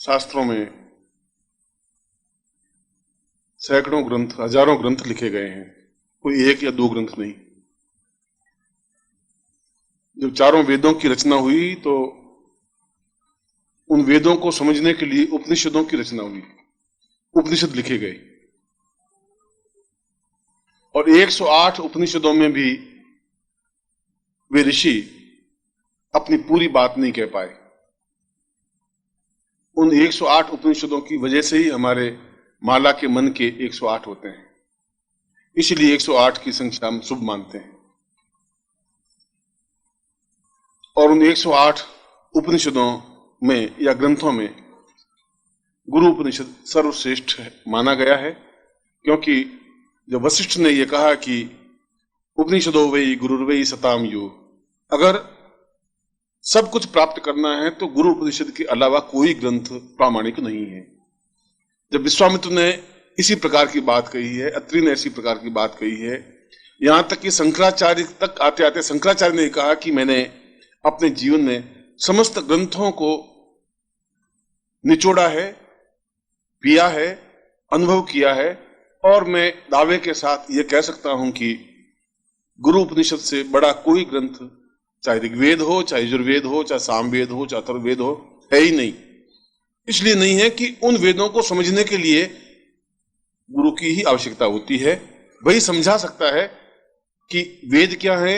शास्त्रों में सैकड़ों ग्रंथ, हजारों ग्रंथ लिखे गए हैं, कोई एक या दो ग्रंथ नहीं। जब चारों वेदों की रचना हुई तो उन वेदों को समझने के लिए उपनिषदों की रचना हुई, उपनिषद लिखे गए। और 108 उपनिषदों में भी वे ऋषि अपनी पूरी बात नहीं कह पाए। उन 108 उपनिषदों की वजह से ही हमारे माला के मन के 108 होते हैं, इसलिए 108 की संख्या हम शुभ मानते हैं। और उन 108 उपनिषदों में या ग्रंथों में गुरु उपनिषद सर्वश्रेष्ठ माना गया है, क्योंकि जब वशिष्ठ ने यह कहा कि उपनिषदो वै गुरुर्वै सताम यो, अगर सब कुछ प्राप्त करना है तो गुरु उपनिषद के अलावा कोई ग्रंथ प्रामाणिक नहीं है। जब विश्वामित्र ने इसी प्रकार की बात कही है, अत्रि ने इसी प्रकार की बात कही है, यहां तक कि शंकराचार्य तक आते आते शंकराचार्य ने कहा कि मैंने अपने जीवन में समस्त ग्रंथों को निचोड़ा है, पिया है, अनुभव किया है, और मैं दावे के साथ यह कह सकता हूं कि गुरु उपनिषद से बड़ा कोई ग्रंथ, चाहे ऋग्वेद हो, चाहे यजुर्वेद हो, चाहे सामवेद हो, चाहे अथर्ववेद हो, है ही नहीं। इसलिए नहीं है कि उन वेदों को समझने के लिए गुरु की ही आवश्यकता होती है। वही समझा सकता है कि वेद क्या है,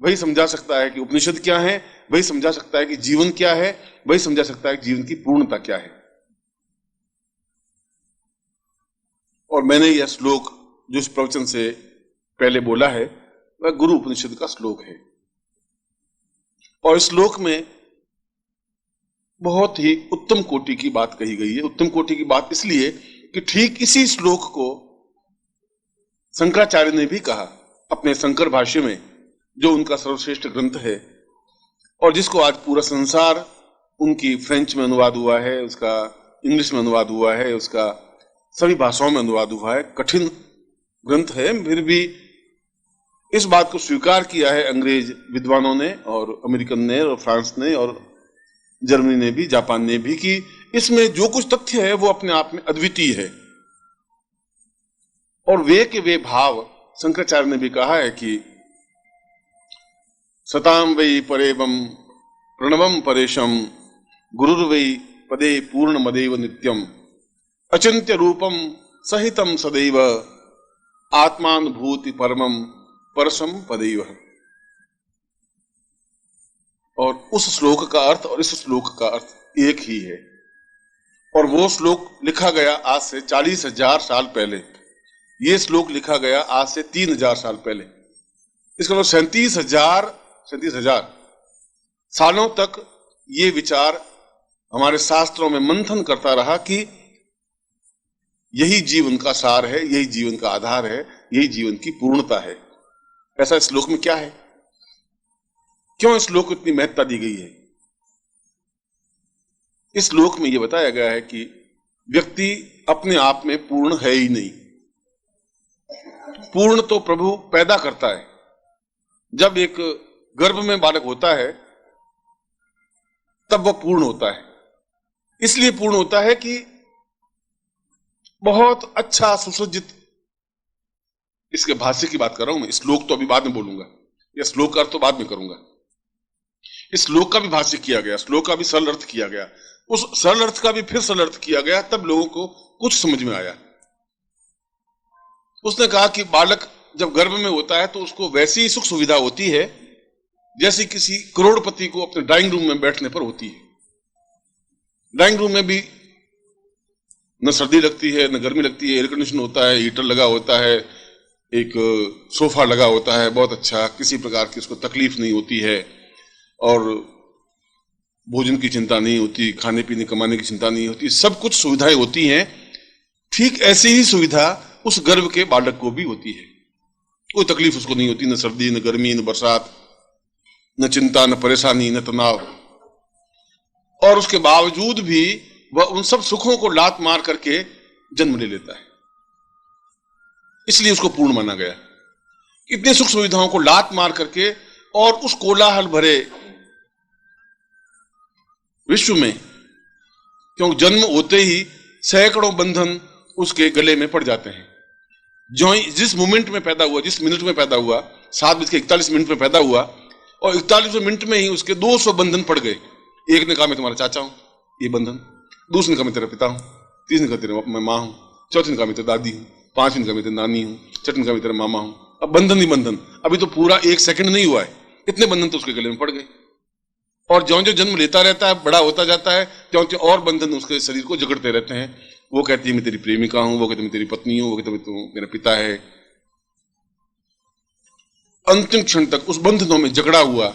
वही समझा सकता है कि उपनिषद क्या है, वही समझा सकता है कि जीवन क्या है, वही समझा सकता है कि जीवन की पूर्णता क्या है। और मैंने यह श्लोक जो इस प्रवचन से पहले बोला है वह गुरु उपनिषद का श्लोक है। और इस श्लोक में बहुत ही उत्तम कोटि की बात कही गई है। उत्तम कोटि की बात इसलिए कि ठीक इसी श्लोक को शंकराचार्य ने भी कहा अपने शंकर भाष्य में, जो उनका सर्वश्रेष्ठ ग्रंथ है और जिसको आज पूरा संसार, उनकी फ्रेंच में अनुवाद हुआ है, उसका इंग्लिश में अनुवाद हुआ है, उसका सभी भाषाओं में अनुवाद हुआ है। कठिन ग्रंथ है, फिर भी इस बात को स्वीकार किया है अंग्रेज विद्वानों ने और अमेरिकन ने और फ्रांस ने और जर्मनी ने भी, जापान ने भी, कि इसमें जो कुछ तथ्य है वो अपने आप में अद्वितीय है। और वे के वे भाव शंकराचार्य ने भी कहा है कि सताम वै परेवम प्रणवम परेशम गुरुर्वै पदे पूर्ण मदेव नित्यम अचिंत्य रूपम सहितम सदैव आत्मानुभूति परमम परसम पदैव। और उस श्लोक का अर्थ और इस श्लोक का अर्थ एक ही है। और वो श्लोक लिखा गया आज से 40,000 साल पहले, ये श्लोक लिखा गया आज से 3,000 साल पहले। इसका मतलब 37,000 सालों तक ये विचार हमारे शास्त्रों में मंथन करता रहा कि यही जीवन का सार है, यही जीवन का आधार है, यही जीवन की पूर्णता है। ऐसा इस श्लोक में क्या है? क्यों इस श्लोक को इतनी महत्ता दी गई है? इस श्लोक में यह बताया गया है कि व्यक्ति अपने आप में पूर्ण है ही नहीं। पूर्ण तो प्रभु पैदा करता है। जब एक गर्भ में बालक होता है तब वह पूर्ण होता है। इसलिए पूर्ण होता है कि बहुत अच्छा सुसज्जित, इसके भाष्य की बात कर रहा हूं मैं, श्लोक तो अभी बाद में बोलूंगा, या श्लोक का अर्थ तो बाद में करूंगा। इस श्लोक का भी भाष्य किया गया, श्लोक का भी सरल अर्थ किया गया, उस सरल अर्थ का भी फिर सरल अर्थ किया गया, तब लोगों को कुछ समझ में आया। उसने कहा कि बालक जब गर्भ में होता है तो उसको वैसी ही सुख सुविधा होती है जैसे किसी करोड़पति को अपने ड्राइंग रूम में बैठने पर होती है। ड्राइंग रूम में भी न सर्दी लगती है न गर्मी लगती है, एयर कंडीशन होता है, हीटर लगा होता है, एक सोफा लगा होता है बहुत अच्छा, किसी प्रकार की उसको तकलीफ नहीं होती है, और भोजन की चिंता नहीं होती, खाने पीने कमाने की चिंता नहीं होती, सब कुछ सुविधाएं होती हैं। ठीक ऐसी ही सुविधा उस गर्भ के बालक को भी होती है। कोई तकलीफ उसको नहीं होती, न सर्दी न गर्मी न बरसात, न चिंता न परेशानी न तनाव, और उसके बावजूद भी वह उन सब सुखों को लात मार करके जन्म ले लेता है। इसलिए उसको पूर्ण माना गया। इतने सुख सुविधाओं को लात मार करके और उस कोलाहल भरे विश्व में क्योंकि जन्म होते ही सैकड़ों बंधन उसके गले में पड़ जाते हैं। जो जिस मोमेंट में पैदा हुआ, जिस मिनट में पैदा हुआ, 7:41 में पैदा हुआ, और 41वें मिनट में ही उसके 200 बंधन पड़ गए। एक ने कहा मैं तुम्हारा चाचा हूं, ये बंधन। दूसरे ने कहा मैं तेरा पिता हूं। तीसरे ने कहा तेरा मैं माँ हूं। चौथे ने कहा मैं तेरी दादी हूं। पांचवें ने कहा मैं तेरी नानी हूं। छठे ने कहा मैं तेरा मामा हूं। अब बंधन ही बंधन। अभी तो पूरा 1 सेकंड नहीं हुआ है, इतने बंधन तो उसके गले में पड़ गए। और ज्यों ज्यों जन्म लेता रहता है, बड़ा होता जाता है, त्यों त्यों और बंधन उसके शरीर को जकड़ते रहते हैं। वो कहती है मैं तेरी प्रेमिका हूं, वो कहती है मैं तेरी पत्नी हूं, वो कहती है तू मेरा पिता है। अंतिम क्षण तक उस बंधनों में जकड़ा हुआ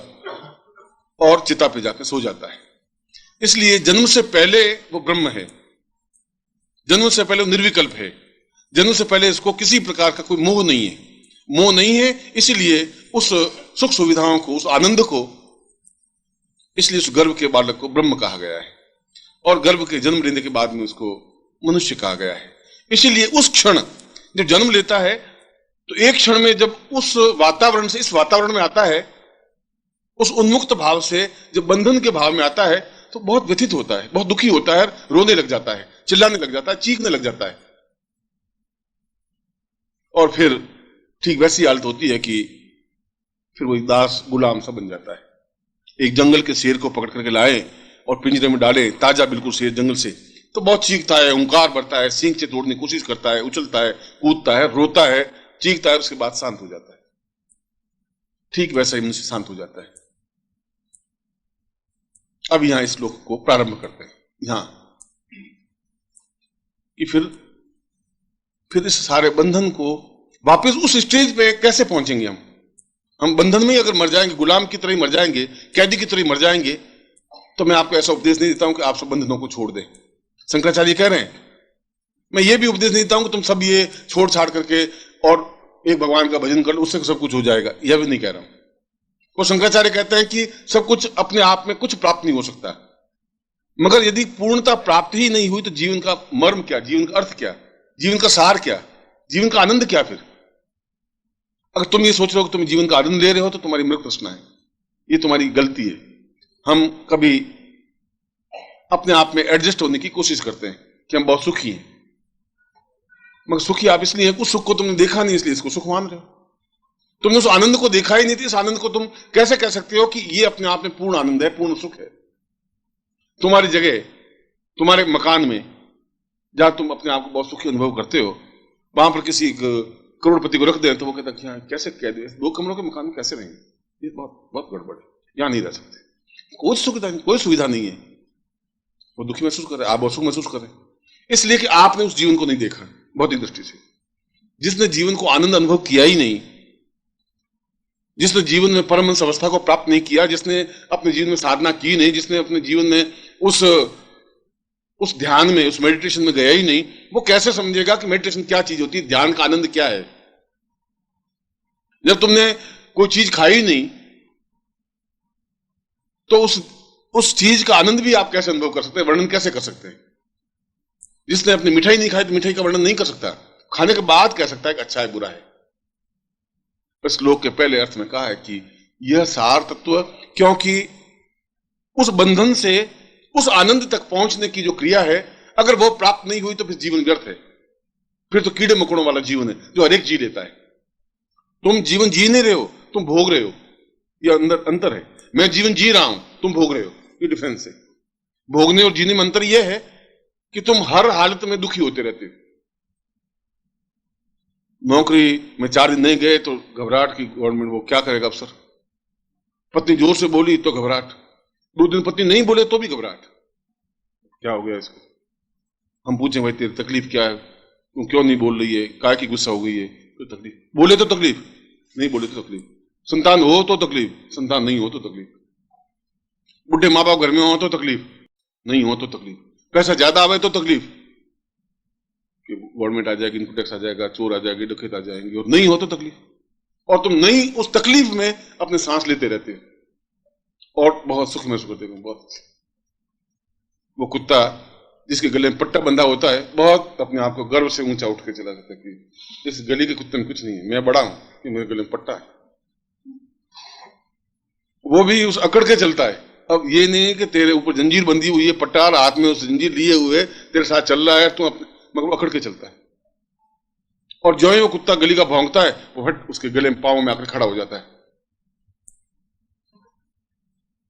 और चिता पे जाकर सो जाता है। इसलिए जन्म से पहले वो ब्रह्म है, जन्म से पहले वो निर्विकल्प है, जन्म से पहले इसको किसी प्रकार का कोई मोह नहीं है। मोह नहीं है, इसीलिए उस सुख सुविधाओं को, उस आनंद को, इसलिए उस गर्भ के बालक को ब्रह्म कहा गया है, और गर्भ के जन्म लेने के बाद में उसको मनुष्य कहा गया है। इसीलिए उस क्षण जब जन्म लेता है तो एक क्षण में जब उस वातावरण से इस वातावरण में आता है, उस उन्मुक्त भाव से जब बंधन के भाव में आता है, तो बहुत व्यथित होता है, बहुत दुखी होता है, रोने लग जाता है, चिल्लाने लग जाता है, चीखने लग जाता है। और फिर ठीक वैसी हालत होती है कि फिर वही दास गुलाम सा बन जाता है। एक जंगल के शेर को पकड़ करके लाए और पिंजरे में डाले, ताजा बिल्कुल शेर जंगल से, तो बहुत चीखता है, हुंकार भरता है, सींग से तोड़ने की कोशिश करता है, उछलता है, कूदता है, रोता है, चीखता है, उसके बाद शांत हो जाता है। ठीक वैसा ही मनुष्य शांत हो जाता है। अब यहां इस श्लोक को प्रारंभ करते हैं, यहां कि फिर इस सारे बंधन को वापस उस स्टेज पे कैसे पहुंचेंगे हम बंधन में ही अगर मर जाएंगे, गुलाम की तरह ही मर जाएंगे, कैदी की तरह ही मर जाएंगे, तो मैं आपको ऐसा उपदेश नहीं देता हूं कि आप सब बंधनों को छोड़ दें। शंकराचार्य कह रहे हैं, मैं ये भी उपदेश नहीं देता हूं कि तुम सब ये छोड़ छाड़ करके और एक भगवान का भजन कर लो, उससे सब कुछ हो जाएगा, यह भी नहीं कह रहा हूं। वो शंकराचार्य कहते हैं कि सब कुछ अपने आप में कुछ प्राप्त नहीं हो सकता, मगर यदि पूर्णता प्राप्त ही नहीं हुई तो जीवन का मर्म क्या, जीवन का अर्थ क्या, जीवन का सार क्या, जीवन का आनंद क्या? फिर अगर तुम ये सोच रहे हो कि तुम जीवन का आनंद ले रहे हो तो तुम्हारी मृत प्रश्न है, ये तुम्हारी गलती है। हम कभी अपने आप में एडजस्ट होने की कोशिश करते हैं कि हम बहुत सुखी हैं, मगर सुखी आप इसलिए हैं, उस सुख को तुमने देखा नहीं इसलिए इसको सुख मान रहे हो। तुमने उस आनंद को देखा ही नहीं थी, इस आनंद को तुम कैसे कह सकते हो कि ये अपने आप में पूर्ण आनंद है, पूर्ण सुख है? तुम्हारी जगह, तुम्हारे मकान में जहां तुम अपने आप को बहुत सुखी अनुभव करते हो, वहां पर किसी करोड़पति को रख दें तो वो कहता है कैसे कह दे, 2 कमरों के मकान में कैसे रहेंगे, ये बहुत बहुत गड़बड़ है, यहां नहीं रह सकते, कोई सुविधा नहीं, कोई सुविधा नहीं है। वो दुखी महसूस कर रहे, आप बहुत सुख महसूस कर रहे हैं, इसलिए कि आपने उस जीवन को नहीं देखा भौतिक दृष्टि से। जिसने जीवन को आनंद अनुभव किया ही नहीं, जिसने जीवन में परमहंस अवस्था को प्राप्त नहीं किया, जिसने अपने जीवन में साधना की नहीं, जिसने अपने जीवन में उस ध्यान में, उस मेडिटेशन में गया ही नहीं, वो कैसे समझेगा कि मेडिटेशन क्या चीज होती है, ध्यान का आनंद क्या है? जब तुमने कोई चीज खाई नहीं तो उस चीज का आनंद भी आप कैसे अनुभव कर सकते हैं, वर्णन कैसे कर सकते हैं? जिसने अपनी मिठाई नहीं खाई तो मिठाई का वर्णन नहीं कर सकता, खाने के बाद कह सकता है कि अच्छा है बुरा है। इस श्लोक के पहले अर्थ में कहा है कि यह सार तत्व, क्योंकि उस बंधन से उस आनंद तक पहुंचने की जो क्रिया है, अगर वो प्राप्त नहीं हुई तो फिर जीवन व्यर्थ है, फिर तो कीड़े मकोड़ों वाला जीवन है जो हर एक जी लेता है। तुम जीवन जी नहीं रहे हो, तुम भोग रहे हो, यह अंतर है। मैं जीवन जी रहा हूं, तुम भोग रहे हो, ये डिफरेंस है। भोगने और जीने में अंतर यह है कि तुम हर हालत में दुखी होते रहते हो। नौकरी में 4 दिन नहीं गए तो घबराहट की गवर्नमेंट, वो क्या करेगा अफसर। पत्नी जोर से बोली तो घबराहट, 2 दिन पत्नी नहीं बोले तो भी घबराहट, क्या हो गया इसको। हम पूछें भाई तेरी तकलीफ क्या है, तुम क्यों नहीं बोल रही है, काय की गुस्सा हो गई है, तो तकलीफ, बोले तो तकलीफ, नहीं बोले तो तकलीफ, संतान हो तो तकलीफ, संतान नहीं हो तो तकलीफ, बुढ़े माँ बाप घर में हो तो तकलीफ, नहीं हो तो तकलीफ, पैसा ज्यादा आवे तो तकलीफ कि गवर्नमेंट आ जाएगी, इनकम टैक्स आ जाएगा, चोर आ जाएगी, डकैत आ जाएंगे, और नहीं हो तो तकलीफ। और तुम नहीं उस तकलीफ में अपने सांस लेते रहते हो और बहुत सुख महसूस करते हो। बहुत, वो कुत्ता जिसके गले में पट्टा बंधा होता है, बहुत अपने आप को गर्व से ऊंचा उठ के चला जाता है कि इस गली के कुत्ते में कुछ नहीं है, मैं बड़ा हूं कि मेरे गले में पट्टा है। वो भी उस अकड़ के चलता है, अब ये नहीं है कि तेरे ऊपर जंजीर बंधी हुई है, पटार हाथ में उस जंजीर लिए हुए तेरे साथ चल रहा है, तू अपने मगर अकड़ के चलता है। और जो ही वो कुत्ता गली का भौंकता है, वो हट उसके गले में पांव में आकर खड़ा हो जाता है।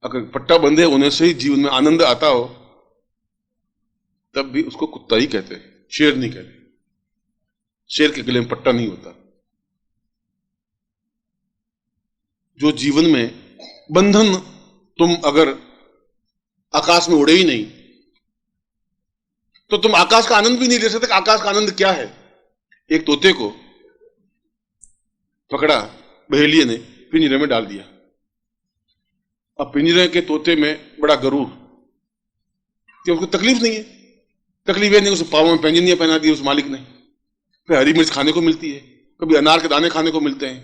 अगर पट्टा बंधे होने से ही जीवन में आनंद आता हो, तब भी उसको कुत्ता ही कहते हैं, शेर नहीं कहते। शेर के गले में पट्टा नहीं होता। जो जीवन में बंधन, तुम अगर आकाश में उड़े ही नहीं तो तुम आकाश का आनंद भी नहीं ले सकते। आकाश का आनंद क्या है? एक तोते को पकड़ा बहेलिये ने, पिंजरे में डाल दिया। अब पिंजरे के तोते में बड़ा गरूर कि उसको तकलीफ नहीं है। तकलीफ है नहीं, उसे पाँव में पैंजनियां पहना दी उस मालिक ने। फिर हरी मिर्च खाने को मिलती है, कभी अनार के दाने खाने को मिलते हैं,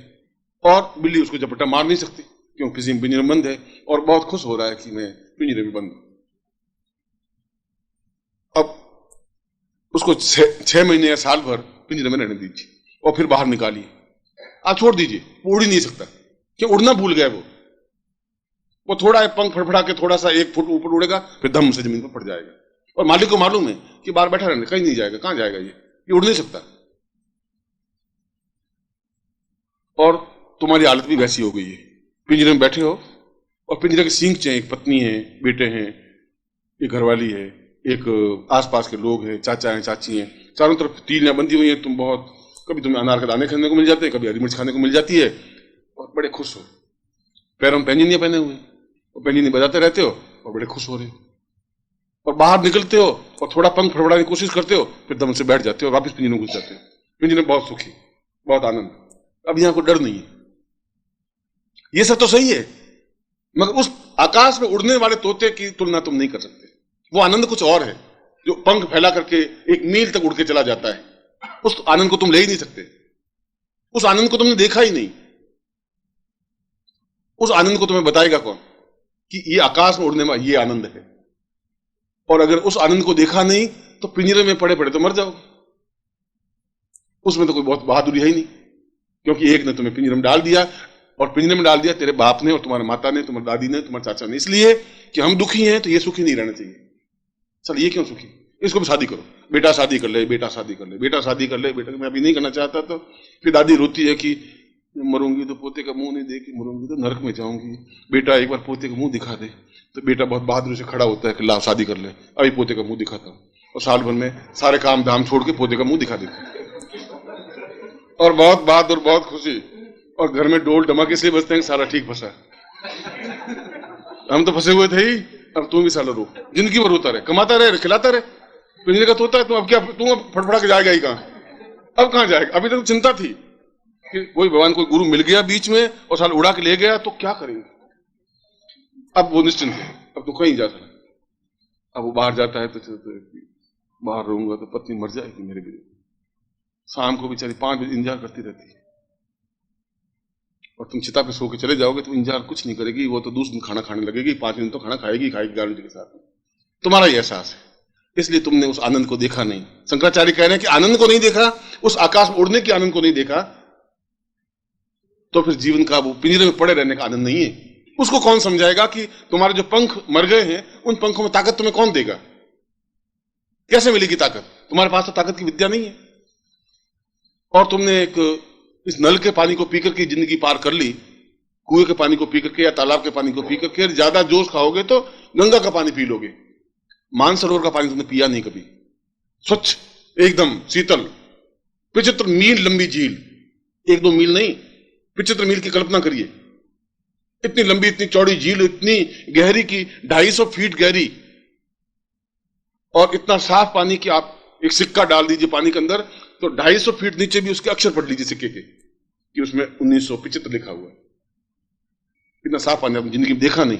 और बिल्ली उसको झपट्टा मार नहीं सकती क्यों, किसी पिंजरे में बंद है, और बहुत खुश हो रहा है कि मैं पिंजरे में बंद हूं। अब उसको 6 महीने या साल भर पिंजरे में रहने दीजिए और फिर बाहर निकालिए। आप छोड़ दीजिए, वो उड़ ही नहीं सकता। क्यों? उड़ना भूल गया वो थोड़ा पंख फड़फड़ा के थोड़ा सा 1 फुट ऊपर उड़ेगा, फिर धम से जमीन पर पड़ जाएगा। और मालिक को मालूम है कि बाहर बैठा रहने, कहीं नहीं जाएगा। कहां जाएगा? ये उड़ नहीं सकता। और तुम्हारी हालत भी वैसी हो गई है, पिंजरे में बैठे हो और पिंजरे के सींग चाहिए। एक पत्नी है, बेटे हैं, एक घरवाली है, एक आसपास के लोग हैं, चाचा हैं, चाची हैं, चारों तरफ तीलियां बंधी हुई हैं। तुम बहुत, कभी तुम्हें अनार के दाने खाने को मिल जाते हैं, कभी हरी मिर्च खाने को मिल जाती है, और बड़े खुश हो। पैरों में पैंजनियां पहने हुए और पैंजनी बजाते रहते हो और बड़े खुश हो रहे हो। और बाहर निकलते हो और थोड़ा पंख फड़फड़ाने की कोशिश करते हो, फिर दम से बैठ जाते हो, वापस पिंजरे में घुस जाते हो। पिंजरे में बहुत सुखी, बहुत आनंद, अब यहां कोई डर नहीं है। ये सब तो सही है, मगर उस आकाश में उड़ने वाले तोते की तुलना तुम नहीं कर सकते। वो आनंद कुछ और है, जो पंख फैला करके 1 मील तक उड़ के चला जाता है। उस आनंद को तुम ले ही नहीं सकते। उस आनंद को तुमने देखा ही नहीं। उस आनंद को तुम्हें बताएगा कौन कि ये आकाश में उड़ने में ये आनंद है? और अगर उस आनंद को देखा नहीं तो पिंजरे में पड़े पड़े तो मर जाओ। उसमें तो कोई बहुत बहादुरी है ही नहीं, क्योंकि एक ने तुम्हें पिंजरे में डाल दिया, और पिंजरे में डाल दिया तेरे बाप ने और तुम्हारे माता ने, तुम्हारी दादी ने, तुम्हारे चाचा ने, इसलिए कि हम दुखी हैं तो ये सुखी नहीं रहना चाहिए। चल ये क्यों सुखी? इसको भी शादी करो, बेटा शादी कर ले, बेटा शादी कर ले, बेटा शादी कर ले, बेटा मैं अभी नहीं करना चाहता। तो फिर दादी रोती है कि मरूंगी तो पोते का मुंह नहीं देखी, मरूंगी तो नरक में जाऊंगी, बेटा एक बार पोते का मुंह दिखा दे। तो बेटा बहुत बहादुरी से खड़ा होता है कि ला शादी कर ले, अभी पोते का मुंह दिखाता हूं, और साल भर में सारे काम धाम छोड़ के पोते का मुंह दिखा देते। और बहुत बहादुर, बहुत खुशी, और घर में डोल डमक इसलिए बजते हैं सारा ठीक फंसा। हम तो फंसे हुए थे ही, अब तू भी साला रो, जिंदगी भर रोता रहे, कमाता रहे, खिलाता रहे। पिंजरे का तोता है, तू अब क्या, तू अब फटफड़ा के जाएगा ही कहां? अब कहां जाएगा? अभी तक चिंता थी कि कोई भगवान, कोई गुरु मिल गया बीच में और साल उड़ा के ले गया तो क्या करेंगे। अब वो निश्चिंत है, अब तो कहीं जा सकता। अब वो बाहर जाता है तो बाहर रहूंगा तो पत्नी मर जाएगी मेरे भी। शाम को बेचारी 5 बजे इंतजार करती रहती है, और तुम चिता पे सो के चले जाओगे तो इंतजार कुछ नहीं करेगी। वो तो दूसरे दिन खाना खाने लगेगी, 5 दिन तो खाना खाएगी गारंटी के साथ। तुम्हारा ही एहसास है, इसलिए तुमने उस आनंद को देखा नहीं। शंकराचार्य कह रहे हैं कि आनंद को नहीं देखा, उस आकाश में उड़ने के आनंद को नहीं देखा, तो फिर जीवन का वो पिंजरे में पड़े रहने का आनंद नहीं है। उसको कौन समझाएगा कि तुम्हारे जो पंख मर गए हैं, उन पंखों में ताकत तुम्हें कौन देगा? कैसे मिलेगी ताकत? तुम्हारे पास तो ताकत की विद्या नहीं है। और तुमने इस नल के पानी को पीकर के जिंदगी पार कर ली, कुएं के पानी को पीकर के या तालाब के पानी को पीकर के। ज्यादा जोश खाओगे तो गंगा का पानी पी लोगे, मानसरोवर का पानी तुमने पिया नहीं कभी। स्वच्छ, एकदम शीतल, 75 मील लंबी झील, 1-2 मील नहीं, 75 मील की कल्पना करिए। इतनी लंबी, इतनी चौड़ी झील, इतनी गहरी की 250 फीट गहरी, और इतना साफ पानी कि आप एक सिक्का डाल दीजिए पानी के अंदर तो 250 फीट नीचे भी उसके अक्षर पढ़ लीजिए सिक्के के कि उसमें 1975 लिखा हुआ है। इतना साफ पानी आपने जिंदगी में देखा नहीं,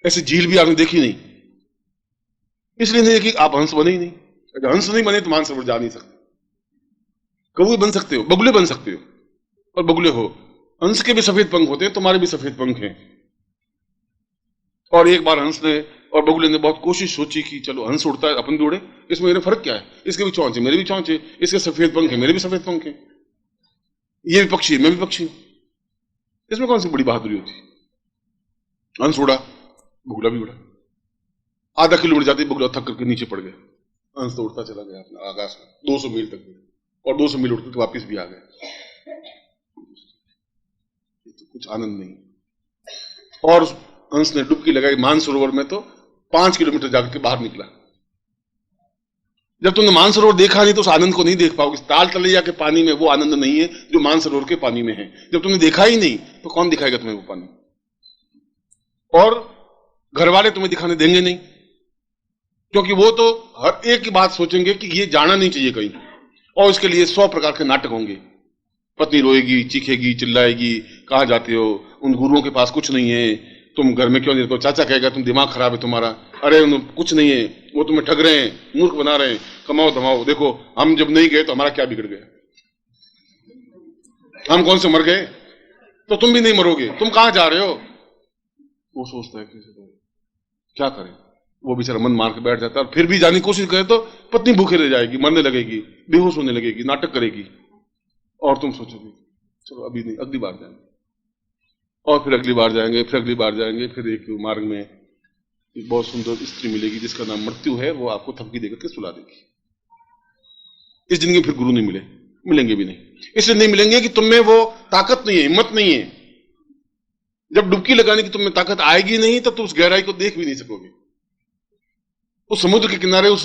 ऐसी झील भी आपने देखी नहीं। इसलिए नहीं कि आप हंस बने ही नहीं। अगर हंस नहीं बने तो मानसरोवर जा नहीं सकते। कौवे बन सकते हो, बगुले बन सकते हो, और बगुले हो। हंस के भी सफेद पंख होते हैं, तुम्हारे भी सफेद पंख हैं। और एक बार हंस ने और बगुले ने बहुत कोशिश सोची कि चलो हंस उड़ता है, अपन भी उड़े, इसमें मेरे फर्क क्या है? इसके भी चौंच है, मेरे भी चौंच है, इसके सफेद पंख है, मेरे भी सफेद पंख है, ये भी पक्षी है, मैं भी पक्षी हूं, इसमें कौन सी बड़ी बहादुरी होती? हंस उड़ा, बुगला भी उड़ा। आधा किलोमीटर जाते बुगला थक करके नीचे पड़ गया। हंस तो उड़ता चला गया अपने आकाश में 200 मील तक, और 200 मील उड़ करके वापिस भी आ गए। तो कुछ आनंद नहीं। और हंस ने डुबकी लगाई मानसरोवर में तो 5 किलोमीटर जाकर के बाहर निकला। जब तुमने मानसरोवर देखा नहीं तो उस आनंद को नहीं देख पाओगे। ताल तलैया के पानी में वो आनंद नहीं है जो मानसरोवर के पानी में है। जब तुमने देखा ही नहीं तो कौन दिखाएगा तुम्हें वो पानी? और घर वाले तुम्हें दिखाने देंगे नहीं, क्योंकि वो तो हर एक की बात सोचेंगे कि ये जाना नहीं चाहिए कहीं, और इसके लिए 100 प्रकार के नाटक होंगे। पत्नी रोएगी, चीखेगी, चिल्लाएगी, कहां जाते हो, उन गुरुओं के पास कुछ नहीं है, तुम घर में क्यों नहीं रहते हो? चाचा कहेगा तुम दिमाग खराब है तुम्हारा, अरे कुछ नहीं है, वो तुम्हें ठग रहे हैं, मूर्ख बना रहे हैं, कमाओ धमाओ। देखो हम जब नहीं गए तो हमारा क्या बिगड़ गया, हम कौन से मर गए, तो तुम भी नहीं मरोगे, तुम कहां जा रहे हो? वो सोचता है कैसे क्या करें। वो बेचारा मन मार के बैठ जाता है, और फिर भी जाने की कोशिश करे तो पत्नी भूखे रह जाएगी, मरने लगेगी, बेहोश होने लगेगी, नाटक करेगी, और तुम सोचोगे चलो अभी नहीं, अगली बार जाएंगे, और फिर अगली बार जाएंगे, फिर अगली बार जाएंगे। फिर एक मार्ग में एक बहुत सुंदर स्त्री मिलेगी जिसका नाम मृत्यु है, वो आपको थपकी देकर के सुला देगी। इस जिंदगी फिर गुरु नहीं मिलेंगे भी नहीं, इसलिए नहीं मिलेंगे कि तुम में वो ताकत नहीं है, हिम्मत नहीं है। जब डुबकी लगाने की तुम में ताकत आएगी नहीं तब तो उस गहराई को देख भी नहीं सकोगे। उस समुद्र के किनारे, उस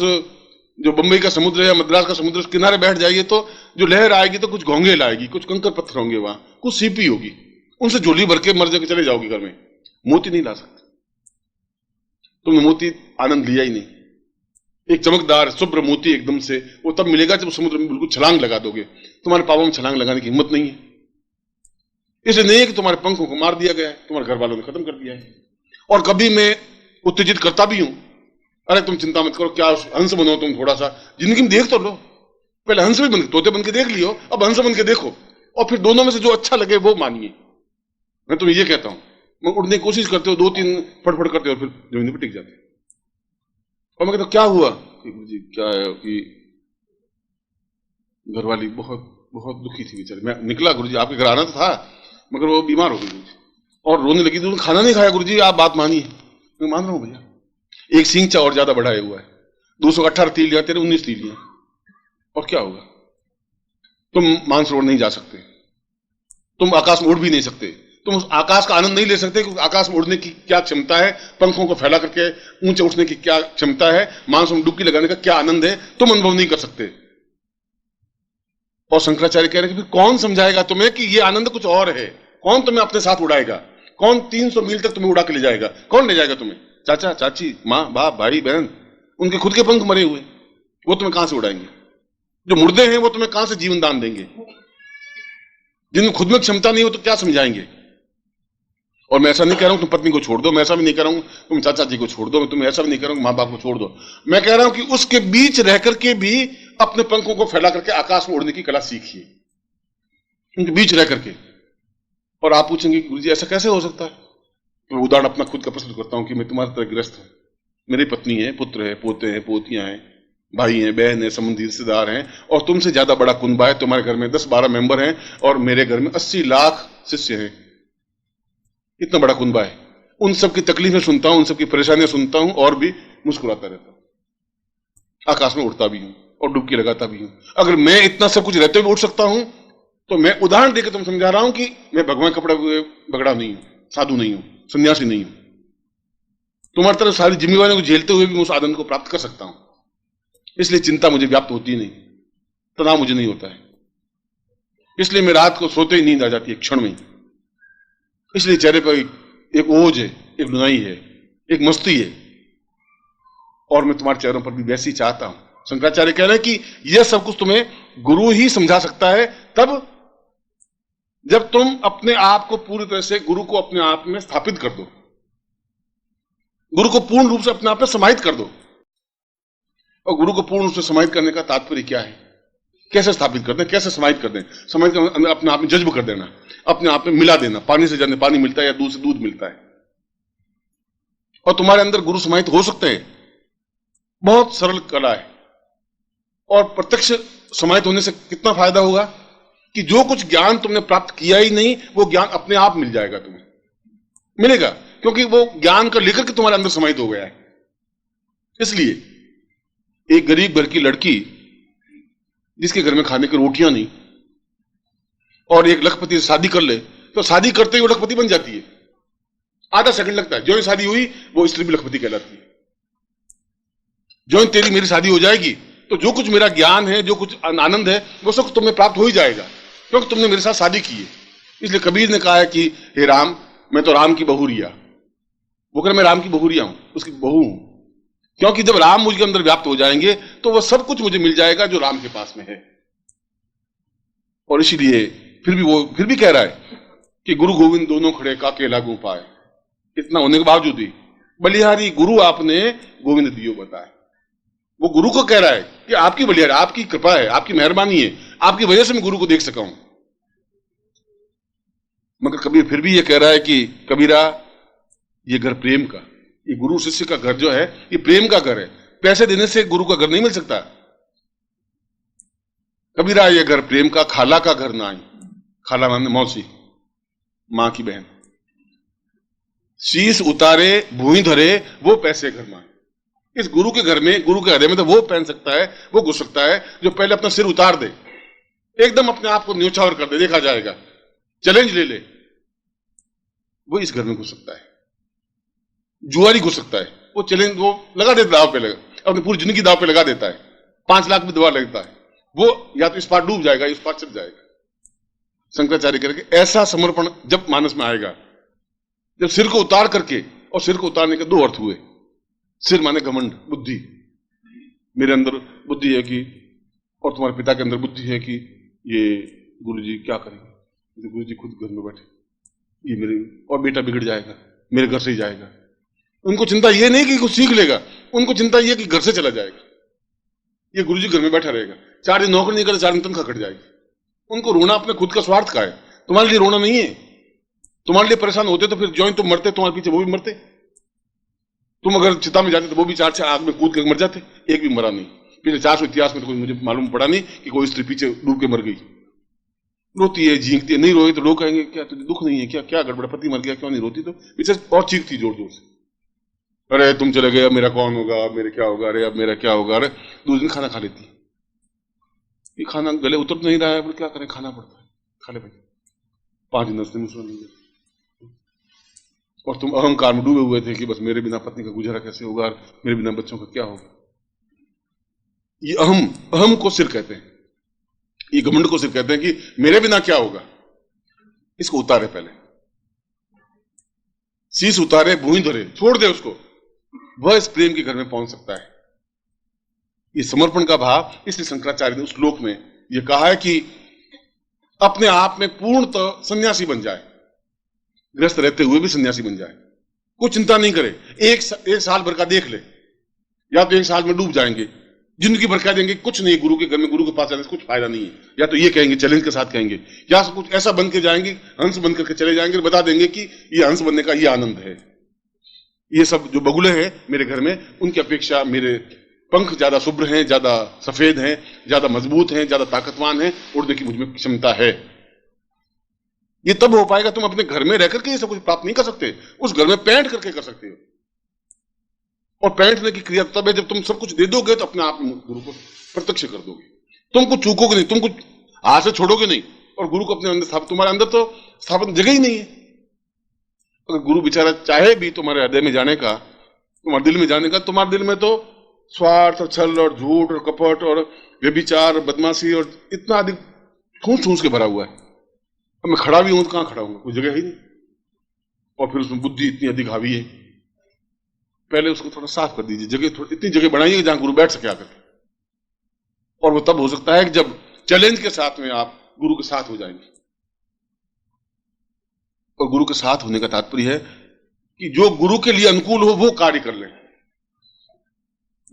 जो बंबई का समुद्र है या मद्रास का समुद्र, उस किनारे बैठ जाइए तो जो लहर आएगी तो कुछ घोंगे लाएगी, कुछ कंकर पत्थर होंगे, वहां कुछ सीपी होगी, उनसे झोली भर के मर जाके चले जाओगे घर में। मोती नहीं ला सकते, तुमने मोती आनंद लिया ही नहीं। एक चमकदार शुभ्र मोती एकदम से वो तब मिलेगा जब समुद्र में बिल्कुल छलांग लगा दोगे। तुम्हारे पापों में छलांग लगाने की हिम्मत नहीं है, इसलिए नहीं है कि तुम्हारे पंखों को मार दिया गया है, तुम्हारे घर वालों ने खत्म कर दिया है। और कभी मैं उत्तेजित करता भी हूं, अरे तुम चिंता मत करो, क्या हंस बनो तुम, थोड़ा सा जिंदगी में देख तो लो, पहले हंस भी बन तोते बन के देख लियो, अब हंस बन के देखो, और फिर दोनों में से जो अच्छा लगे वो मानिए। मैं तुम्हें ये कहता हूं, मैं उड़ने की कोशिश करते हो, 2-3 फटफट करते हो, फिर जमीन पर टिक जाते। और मैं कहता क्या हुआ जी, क्या है कि घरवाली बहुत बहुत दुखी थी बेचारी। मैं निकला गुरुजी, आपके घर आना तो था, मगर वो बीमार हो गई और रोने लगी, तो खाना नहीं खाया गुरुजी, आप बात मानिए। मैं मान रहा हूं भैया, एक सिंचा और ज्यादा बढ़ाया हुआ है, 218 तील लिया, तेरे 19 तील लिया, और क्या होगा? तुम मानसरोवर नहीं जा सकते, तुम आकाश में उड़ भी नहीं सकते, तुम उस आकाश का आनंद नहीं ले सकते कि आकाश में उड़ने की क्या क्षमता है, पंखों को फैला करके ऊंचे उठने की क्या क्षमता है, मानसरोवर में डुबकी लगाने का क्या आनंद है, तुम अनुभव नहीं कर सकते। और शंकराचार्य कह रहे हैं कि कौन समझाएगा तुम्हें कि ये आनंद कुछ और है? कौन तुम्हें अपने साथ उड़ाएगा? कौन 300 मील तक तुम्हें उड़ा के ले जाएगा? कौन ले जाएगा तुम्हें? चाचा चाची, माँ बाप, भाई बहन, उनके खुद के पंख मरे हुए, वो तुम्हें कहां से उड़ाएंगे? जो मुर्दे हैं वो तुम्हें कहां से जीवन दान देंगे? जिनमें खुद में क्षमता नहीं हो तो क्या समझाएंगे? और मैं ऐसा नहीं कह रहा हूं तुम पत्नी को छोड़ दो, मैं ऐसा भी नहीं कह रहा हूं तुम चाचा जी को छोड़ दो, मैं तुम्हें ऐसा भी नहीं कह रहा हूं माँ बाप को छोड़ दो। मैं कह रहा हूं कि उसके बीच रह करके भी अपने पंखों को फैला करके आकाश में उड़ने की कला सीखिए, उनके बीच रह करके। और आप पूछेंगे गुरुजी ऐसा कैसे हो सकता है? मैं उदाहरण अपना खुद का प्रस्तुत करता हूं कि मैं तुम्हारी तरह ग्रस्त हूं, मेरी पत्नी है, पुत्र है, पोते हैं, पोतियां हैं, भाई हैं, बहन है, संबंधी रिश्तेदार हैं, और तुमसे ज्यादा बड़ा कुनबा है। तुम्हारे घर में 10-12 मेंबर हैं और मेरे घर में 80 लाख शिष्य हैं। इतना बड़ा कुनबा है, उन सबकी तकलीफें सुनता हूं, उन सबकी परेशानियां सुनता हूं, और भी मुस्कुराता रहता हूं, आकाश में उड़ता भी हूं और डुबकी लगाता भी हूं। अगर मैं इतना सब कुछ रहते हुए उठ सकता हूं तो मैं उदाहरण देकर तुम समझा रहा हूं कि मैं भगवान कपड़ा बगड़ा नहीं हूं, साधु नहीं हूं, सन्यासी नहीं हूं। तुम्हारी तरफ सारी जिम्मेवारियों को झेलते हुए भी मैं उस आनंद को प्राप्त कर सकता हूं। इसलिए चिंता मुझे व्याप्त होती नहीं, तनाव मुझे नहीं होता है, इसलिए मैं रात को सोते ही नींद आ जाती है क्षण में। इसलिए चेहरे पर एक ओज है, एक दुनाई है, एक मस्ती है, और मैं तुम्हारे चेहरों पर भी वैसी चाहता हूं। शंकराचार्य कह रहे हैं कि यह सब कुछ तुम्हें गुरु ही समझा सकता है, तब जब तुम अपने आप को पूरी तरह से गुरु को अपने आप में स्थापित कर दो, गुरु को पूर्ण रूप से अपने आप में समाहित कर दो। और गुरु को पूर्ण रूप से समाहित करने का तात्पर्य क्या है? कैसे स्थापित कर दें, कैसे समाहित कर दें? समाहित कर अपने आप में जज्ब कर देना, अपने आप में मिला देना। पानी से जैसे पानी मिलता है या दूध से दूध मिलता है, और तुम्हारे अंदर गुरु समाहित हो सकते हैं। बहुत सरल कला है, और प्रत्यक्ष समाहित होने से कितना फायदा होगा कि जो कुछ ज्ञान तुमने प्राप्त किया ही नहीं वो ज्ञान अपने आप मिल जाएगा, तुम्हें मिलेगा। क्योंकि वो ज्ञान का लेकर के तुम्हारे अंदर समाहित हो गया है। इसलिए एक गरीब घर की लड़की जिसके घर में खाने की रोटियां नहीं और एक लखपति से शादी कर ले तो शादी करते ही वो लखपति बन जाती है। आधा सेकंड लगता है, जो ही शादी हुई वो स्त्री भी लखपति कहलाती है। जो ही तेरी मेरी शादी हो जाएगी तो जो कुछ मेरा ज्ञान है, जो कुछ आनंद है, वो सब तुम्हें प्राप्त हो ही जाएगा, क्योंकि तुमने मेरे साथ शादी की है। इसलिए कबीर ने कहा है कि हे राम, मैं तो राम की बहू रिया। वो कह मैं राम की बहू रिया हूं, उसकी बहू हूं, क्योंकि जब राम मुझे अंदर व्याप्त हो जाएंगे तो वह सब कुछ मुझे मिल जाएगा जो राम के पास में है। और इसीलिए फिर भी कह रहा है कि गुरु गोविंद दोनों खड़े काके लागू पाए। इतना होने के बावजूद भी बलिहारी गुरु आपने गोविंद दियो बताए। वो गुरु को कह रहा है कि आपकी बलिहारी, आपकी कृपा है, आपकी मेहरबानी है, आपकी वजह से मैं गुरु को देख सका हूं। मगर कबीर फिर भी ये कह रहा है कि कबीरा, ये घर प्रेम का, ये गुरु शिष्य का घर जो है ये प्रेम का घर है। पैसे देने से गुरु का घर नहीं मिल सकता। कबीरा, ये घर प्रेम का, खाला का घर ना आई। खाला माने मौसी, मां की बहन। शीश उतारे भूई धरे वो पैसे घर माए। इस गुरु के घर में, गुरु के हृदय में तो वो पहन सकता है, वो घुस सकता है जो पहले अपना सिर उतार दे, एकदम अपने आप को न्योछावर कर दे, देखा जाएगा, चैलेंज ले ले, वो इस घर में घुस सकता है। जुआरी घुस सकता है, वो चैलेंज वो लगा देता है, दाव पे लगा, अपनी पूरी जिंदगी दाव पे लगा देता है, 5 लाख में दवा लगता है, वो या तो इस पार डूब जाएगा, इस पार चल जाएगा। शंकराचार्य करके ऐसा समर्पण जब मानस में आएगा, जब सिर को उतार करके, और सिर को उतारने के 2 अर्थ हुए। सिर माने घमंड, बुद्धि, मेरे अंदर बुद्धि है कि, और तुम्हारे पिता के अंदर बुद्धि है कि ये गुरुजी क्या करेंगे, गुरुजी खुद घर में बैठे, ये मेरे और बेटा बिगड़ जाएगा, मेरे घर से ही जाएगा। उनको चिंता ये नहीं कि कुछ सीख लेगा, उनको चिंता ये कि घर से चला जाएगा, ये गुरुजी घर में बैठा रहेगा, 4 दिन नौकरी नहीं करे, 4 दिन तनख्वाह कट जाएगी। उनको रोना अपने खुद का स्वार्थ का है, तुम्हारे लिए रोना नहीं है। तुम्हारे लिए परेशान होते तो फिर जो ही तुम मरते, तुम्हारे पीछे वो भी मरते। तुम अगर चिता में जाते तो वो भी 4 आग में कूद के मर जाते, एक भी मरा नहीं। पिछले 400 इतिहास में तो कोई मुझे मालूम पड़ा नहीं कि कोई स्त्री पीछे डूब के मर गई। रोती है, झींकती है, नहीं रोई तो लोग कहेंगे क्या तुझे दुख नहीं है क्या, क्या गड़बड़, पति मर गया, क्यों नहीं रोती? तो पीछे और चीखती जोर जोर से, अरे तुम चले गए, मेरा कौन होगा, मेरे क्या होगा, अरे अब मेरा क्या होगा। अरे 2 दिन खाना खा लेती, ये खाना गले उतर नहीं रहा है, क्या करें, खाना पड़ता है, खा ले भाई, 5 दिन 10 दिन में नहीं। और तुम अहंकार में डूबे हुए थे कि बस मेरे बिना पत्नी का गुजारा कैसे होगा, मेरे बिना बच्चों का क्या होगा। ये अहम को सिर कहते हैं, ये घमंड को सिर कहते हैं कि मेरे बिना क्या होगा। इसको उतारे, पहले शीश उतारे भूई धरे, छोड़ दे उसको, वह इस प्रेम के घर में पहुंच सकता है। ये समर्पण का भाव, इसलिए शंकराचार्य ने उस श्लोक में यह कहा है कि अपने आप में पूर्णतः सन्यासी बन जाए, गृहस्थ रहते हुए भी सन्यासी बन जाए, कोई चिंता नहीं करे। एक साल भर का देख ले, या तो 1 साल में डूब जाएंगे, जिंदगी भर कह देंगे कुछ नहीं, गुरु के घर में, गुरु के पास जाने से कुछ फायदा नहीं है, या तो ये कहेंगे चैलेंज के साथ कहेंगे, या कुछ ऐसा बन के जाएंगे, हंस बन करके चले जाएंगे, बता देंगे कि ये हंस बनने का ये आनंद है। ये सब जो बगुले हैं मेरे घर में, उनकी अपेक्षा मेरे पंख ज्यादा शुभ्र हैं, ज्यादा सफेद हैं, ज्यादा मजबूत हैं, ज्यादा ताकतवान हैं, उड़ने की मुझमें क्षमता है। ये तब हो पाएगा, तुम अपने घर में रह करके ये सब कुछ प्राप्त नहीं कर सकते, उस घर में पैंट करके कर सकते हो। और पैंटने की क्रिया तब है जब तुम सब कुछ दे दोगे तो अपने आप गुरु को प्रत्यक्ष कर दोगे। तुम कुछ चूकोगे नहीं, तुम कुछ हाथ से छोड़ोगे नहीं, और गुरु को अपने अंदर स्थापित, तुम्हारे अंदर तो स्थापन जगह ही नहीं है। अगर गुरु बेचारा चाहे भी तुम्हारे हृदय में जाने का, तुम्हारे दिल में जाने का, तुम्हारे दिल में तो स्वार्थ और छल और झूठ और कपट और व्यभिचार और बदमाशी और इतना अधिक ठूंस ठूंस के भरा हुआ है। अब मैं खड़ा भी हूं तो कहां खड़ा हूंगा, कोई जगह ही नहीं। और फिर उसमें बुद्धि इतनी अधिक हावी है, पहले उसको थोड़ा साफ कर दीजिए, जगह इतनी जगह बनाइए जहां गुरु बैठ सके आकर। और वो तब हो सकता है कि जब चैलेंज के साथ में आप गुरु के साथ हो जाएंगे। और गुरु के साथ होने का तात्पर्य है कि जो गुरु के लिए अनुकूल हो वो कार्य कर लें।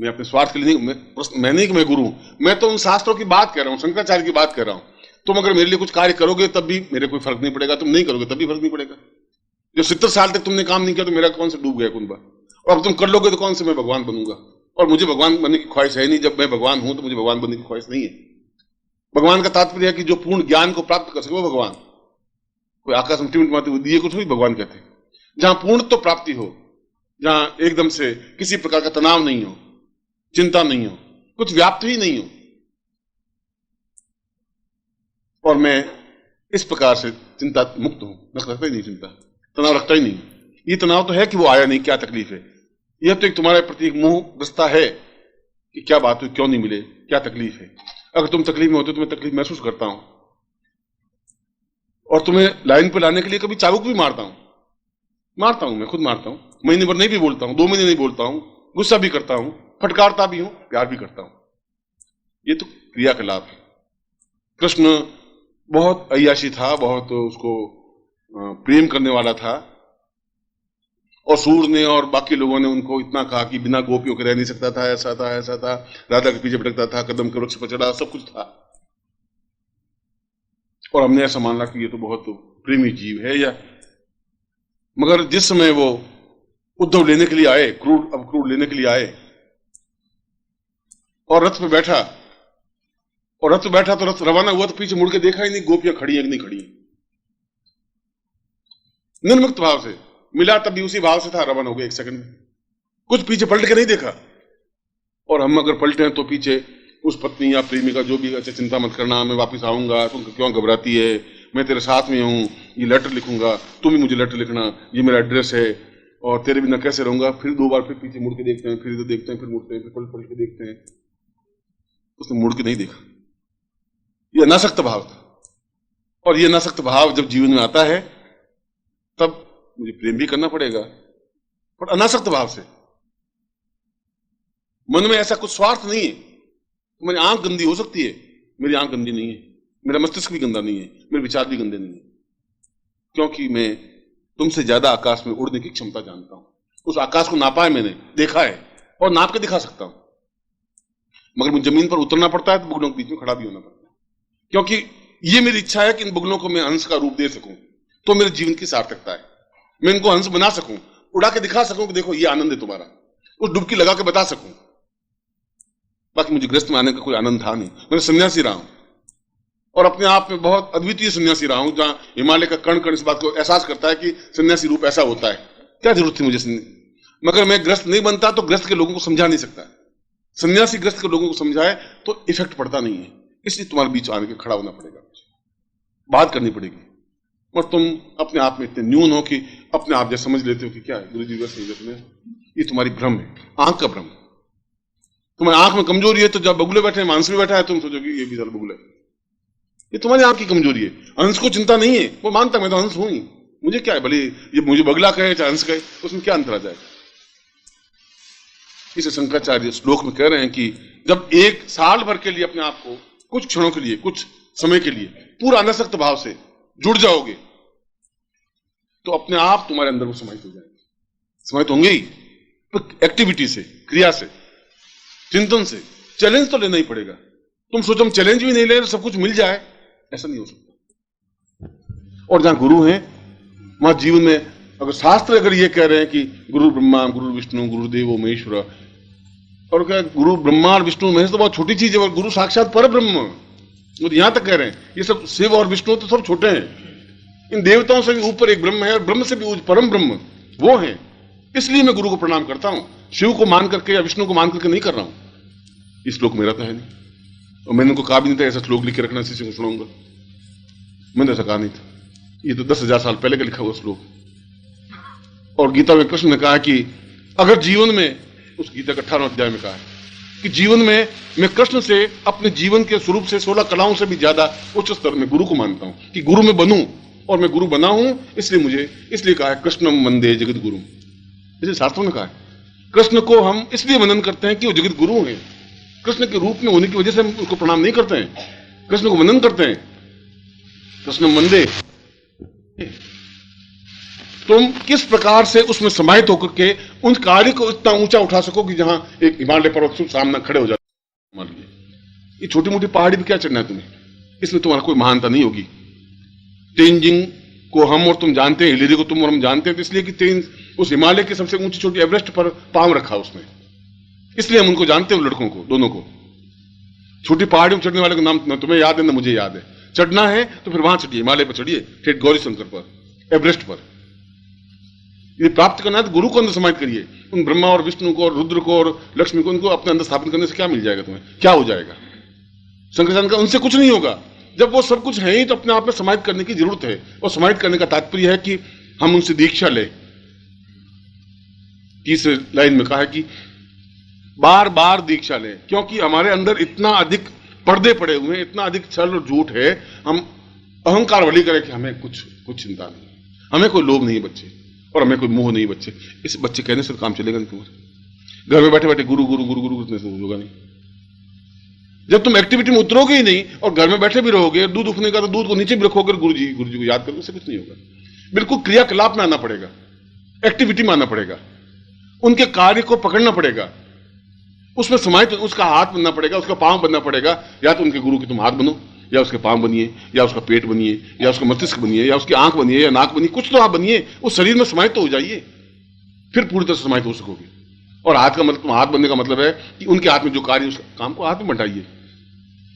मैं अपने स्वार्थ के लिए नहीं, मैं नहीं कि मैं गुरु हूं, मैं तो उन शास्त्रों की बात कर रहा हूं, शंकराचार्य की बात कर रहा हूं। तुम अगर मेरे लिए कुछ कार्य करोगे तब भी मेरे कोई फर्क नहीं पड़ेगा, तुम नहीं करोगे तब भी फर्क नहीं पड़ेगा। जो 70 साल तक तुमने काम नहीं किया तो मेरा कौन से डूब गया कुंबा, और अब तुम कर लोगे तो कौन से मैं भगवान बनूंगा। और मुझे भगवान बनने की ख्वाहिश है नहीं, जब मैं भगवान हूं तो मुझे भगवान बनने की ख्वाहिश नहीं है। भगवान का तात्पर्य है कि जो पूर्ण ज्ञान को प्राप्त कर सके वो भगवान। कोई आकाश में टिमट मारते हुए दिए को थोड़ी भगवान कहते हैं। जहां पूर्णत्व प्राप्ति हो, जहां एकदम से किसी प्रकार का तनाव नहीं हो, चिंता नहीं हो, कुछ व्याप्त ही नहीं हो। और मैं इस प्रकार से चिंता मुक्त हूं, रखता ही नहीं चिंता, तनाव रखता ही नहीं। ये तनाव तो है कि वो आया नहीं, क्या तकलीफ है, यह तो एक तुम्हारे प्रति एक मोह ग्रस्ता है कि क्या बात हुई, क्यों नहीं मिले, क्या तकलीफ है। अगर तुम तकलीफ में होते तो मैं तकलीफ महसूस करता हूं और तुम्हें लाइन पर लाने के लिए कभी चाबुक भी मारता हूं, मैं खुद मारता हूं, महीने भर नहीं भी बोलता हूं, 2 महीने नहीं बोलता हूं, गुस्सा भी करता हूं, फटकारता भी हूं, प्यार भी करता हूं। ये तो क्रियाकलाप है। कृष्ण बहुत अय्याशी था, बहुत उसको प्रेम करने वाला था, और सूर ने और बाकी लोगों ने उनको इतना कहा कि बिना गोपियों के रह नहीं सकता था, ऐसा था, ऐसा था, राधा के पीछे भटकता था, कदम के वृक्ष पर चढ़ा, सब कुछ था। और हमने ऐसा माना कि ये तो बहुत प्रेमी जीव है या, मगर जिस समय वो उद्धव लेने के लिए आए, क्रूर लेने के लिए आए और रथ पे बैठा, तो रथ रवाना हुआ तो पीछे मुड़ के देखा ही नहीं गोपियां खड़ी है कि नहीं खड़ी। निर्मुक्त भाव से मिला, तब भी उसी भाव से था, रवाना हो गया 1 सेकंड में, कुछ पीछे पलट के नहीं देखा। और हम अगर पलटे हैं तो पीछे उस पत्नी या प्रेमी का जो भी, अच्छा चिंता मत करना, मैं वापस आऊंगा, तुम क्यों घबराती है, मैं तेरे साथ में हूं, ये लेटर लिखूंगा, तुम भी मुझे लेटर लिखना, ये मेरा एड्रेस है, और तेरे बिना कैसे रहूंगा। फिर 2 बार फिर पीछे मुड़ के देखते हैं, फिर इधर देखते हैं, फिर मुड़ते हैं, फिर पलट के देखते हैं। उसने मुड़ के नहीं देखा। ये अनासक्त भाव था। और ये अनासक्त भाव जब जीवन में आता है तब मुझे प्रेम भी करना पड़ेगा, पर अनासक्त भाव से। मन में ऐसा कुछ स्वार्थ नहीं है। मेरी आंख गंदी हो सकती है, मेरी आंख गंदी नहीं है, मेरा मस्तिष्क भी गंदा नहीं है, मेरे विचार भी गंदे नहीं है, क्योंकि मैं तुमसे ज्यादा आकाश में उड़ने की क्षमता जानता हूं। उस आकाश को नापा है मैंने, देखा है, और नाप के दिखा सकता हूं। मगर मुझे जमीन पर उतरना पड़ता है तो बुगलों के बीच में खड़ा भी होना पड़ता है, क्योंकि ये मेरी इच्छा है कि इन बुगलों को मैं हंस का रूप दे सकूं, तो मेरे जीवन की सार्थकता है। मैं इनको हंस बना सकूं, उड़ा के दिखा सकूं कि देखो ये आनंद है तुम्हारा, उस डुबकी लगा के बता सकूं। बाकी मुझे गृहस्थ में आने का कोई आनंद था नहीं। मैं सन्यासी रहा हूं, और अपने आप में बहुत अद्वितीय सन्यासी रहा हूं, जहां हिमालय का कण कण इस बात को एहसास करता है कि सन्यासी रूप ऐसा होता है। क्या जरूरत थी मुझे मगर मैं ग्रस्त नहीं बनता तो ग्रस्त के लोगों को समझा नहीं सकता। सन्यासी ग्रस्त के लोगों को समझाए तो इफेक्ट पड़ता नहीं है, इसलिए तुम्हारे बीच आने के खड़ा होना पड़ेगा, बात करनी पड़ेगी। और तुम अपने आप में इतने न्यून हो कि अपने आप जैसे समझ लेते हो कि क्या है गुरु जी में, ये तुम्हारी भ्रम है, आंख का भ्रम। तुम्हारी आंख में कमजोरी है तो जब बगुले बैठे, मांस में बैठा है, तुम सोचोगे ये भी साल बगुला है। ये तुम्हारी आंख की कमजोरी है। हंस को चिंता नहीं है, वो मानता मैं तो हंस हूं ही, मुझे क्या है, भले ये मुझे बगला कहे चाहे हंस कहे, उसमें क्या अंतर आ जाएगा। इसे शंकराचार्य श्लोक में कह रहे हैं कि जब 1 साल भर के लिए अपने आप को कुछ क्षणों के लिए, कुछ समय के लिए पूरा अनासक्त भाव से जुड़ जाओगे तो अपने आप तुम्हारे अंदर वो समाहित हो जाएंगे। समाहित होंगे ही एक्टिविटी से, क्रिया से, चिंतन से। चैलेंज तो लेना ही पड़ेगा। तुम सोचो हम चैलेंज भी नहीं ले रहे, सब कुछ मिल जाए, ऐसा नहीं हो सकता। और जहां गुरु हैं वहां जीवन में, अगर शास्त्र अगर ये कह रहे हैं कि गुरु ब्रह्मा गुरु विष्णु गुरुदेवो महेश्वर, और क्या गुरु ब्रह्मा और विष्णु महेश तो बहुत छोटी चीज है, और गुरु साक्षात पर ब्रह्म, वो यहां तक कह रहे हैं। ये सब शिव और विष्णु तो सब छोटे हैं, इन देवताओं से भी ऊपर एक ब्रह्म है, और ब्रह्म से भी परम ब्रह्म वो है। इसलिए मैं गुरु को प्रणाम करता हूं, शिव को मान करके या विष्णु को मान करके नहीं कर रहा हूं। ये श्लोक मेरा तो है नहीं, और मैंने उनको कहा भी नहीं था ऐसा श्लोक लिख के रखना, किसी को सुनाऊंगा, मैंने ऐसा कहा नहीं था। ये तो 10,000 साल पहले का लिखा हुआ श्लोक। और गीता में कृष्ण ने कहा कि अगर जीवन में, उस गीता का 18वां अध्याय में कहा है कि जीवन में मैं कृष्ण से अपने जीवन के स्वरूप से 16 कलाओं से भी ज्यादा उच्च स्तर में गुरु को मानता हूं, कि गुरु में बनूं, और मैं गुरु बना हूं, इसलिए कहा है कृष्णम वंदे जगत गुरु। इसे शास्त्रों ने कहा है कृष्ण को हम इसलिए वंदन करते हैं कि वो जगत गुरु हैं। कृष्ण के रूप में होने की वजह से हम उसको प्रणाम नहीं करते हैं, कृष्ण को वंदन करते हैं। कृष्ण वंदे। तुम किस प्रकार से उसमें समाहित होकर के उन कार्य को इतना ऊंचा उठा सको कि जहां एक हिमालय पर्वत सामने खड़े हो जाते। मान लीजिए ये छोटी मोटी पहाड़ी भी क्या चढ़ना है तुम्हें, इसमें तुम्हारा कोई महानता नहीं होगी। तेंजिंग को हम और तुम जानते हैं, हिलेरी को तुम और हम जानते हैं, तो इसलिए कि उस हिमालय की सबसे ऊंची छोटी एवरेस्ट पर पांव रखा उसने, इसलिए हम उनको जानते हैं, लड़कों को, दोनों को। छोटी पहाड़ी में चढ़ने वाले का नाम तुम्हें याद है ना, मुझे याद है। चढ़ना है तो फिर वहां चढ़िए, हिमालय पर चढ़िए, ठेठ गौरी शंकर पर, एवरेस्ट पर। ये प्राप्त करना है तो गुरु को अंदर समाहित करिए। उन ब्रह्मा और विष्णु को और रुद्र को और लक्ष्मी को उनको अपने अंदर स्थापित करने से क्या मिल जाएगा तुम्हें, क्या हो जाएगा? शंकराचार्य का उनसे कुछ नहीं होगा। जब वो सब कुछ है ही तो अपने आप में समाहित करने की जरूरत है। और समाहित करने का तात्पर्य है कि हम उनसे दीक्षा लें। तीसरे लाइन में कहा है कि बार बार दीक्षा लें, क्योंकि हमारे अंदर इतना अधिक पर्दे पड़े हुए हैं, इतना अधिक छल और झूठ है। हम अहंकार वाली करें कि हमें कुछ चिंता नहीं, हमें कोई लोभ नहीं बच्चे, और हमें कोई मोह नहीं बच्चे। इस बच्चे कहने से तो काम चलेगा नहीं तुम्हारे। घर में बैठे बैठे गुरु गुरु गुरु गुरु करने से होगा नहीं। जब तुम एक्टिविटी में उतरोगे ही नहीं और घर में बैठे भी रहोगे, दूध उठने का तो दूध को नीचे भी रखोगे, गुरु जी को याद करोगे, उससे कुछ नहीं होगा। बिल्कुल क्रियाकलाप में आना पड़ेगा, एक्टिविटी में आना पड़ेगा, उनके कार्य को पकड़ना पड़ेगा, उसमें समाहित, उसका हाथ बनना पड़ेगा, उसका पांव बनना पड़ेगा। या तो उनके गुरु के तुम हाथ बनो, या उसके पांव बनिए, या उसका पेट बनिए, या उसका मस्तिष्क बनिए, या उसकी आंख बनिए, या नाक बनिए, कुछ तो आप बनिए, उस शरीर में समाहित तो हो जाइए, फिर पूरी तरह से समाहित हो सकोगे। और हाथ का मतलब, हाथ बनने का मतलब है कि उनके हाथ में जो कार्य, उस काम को हाथ में बंटाइए।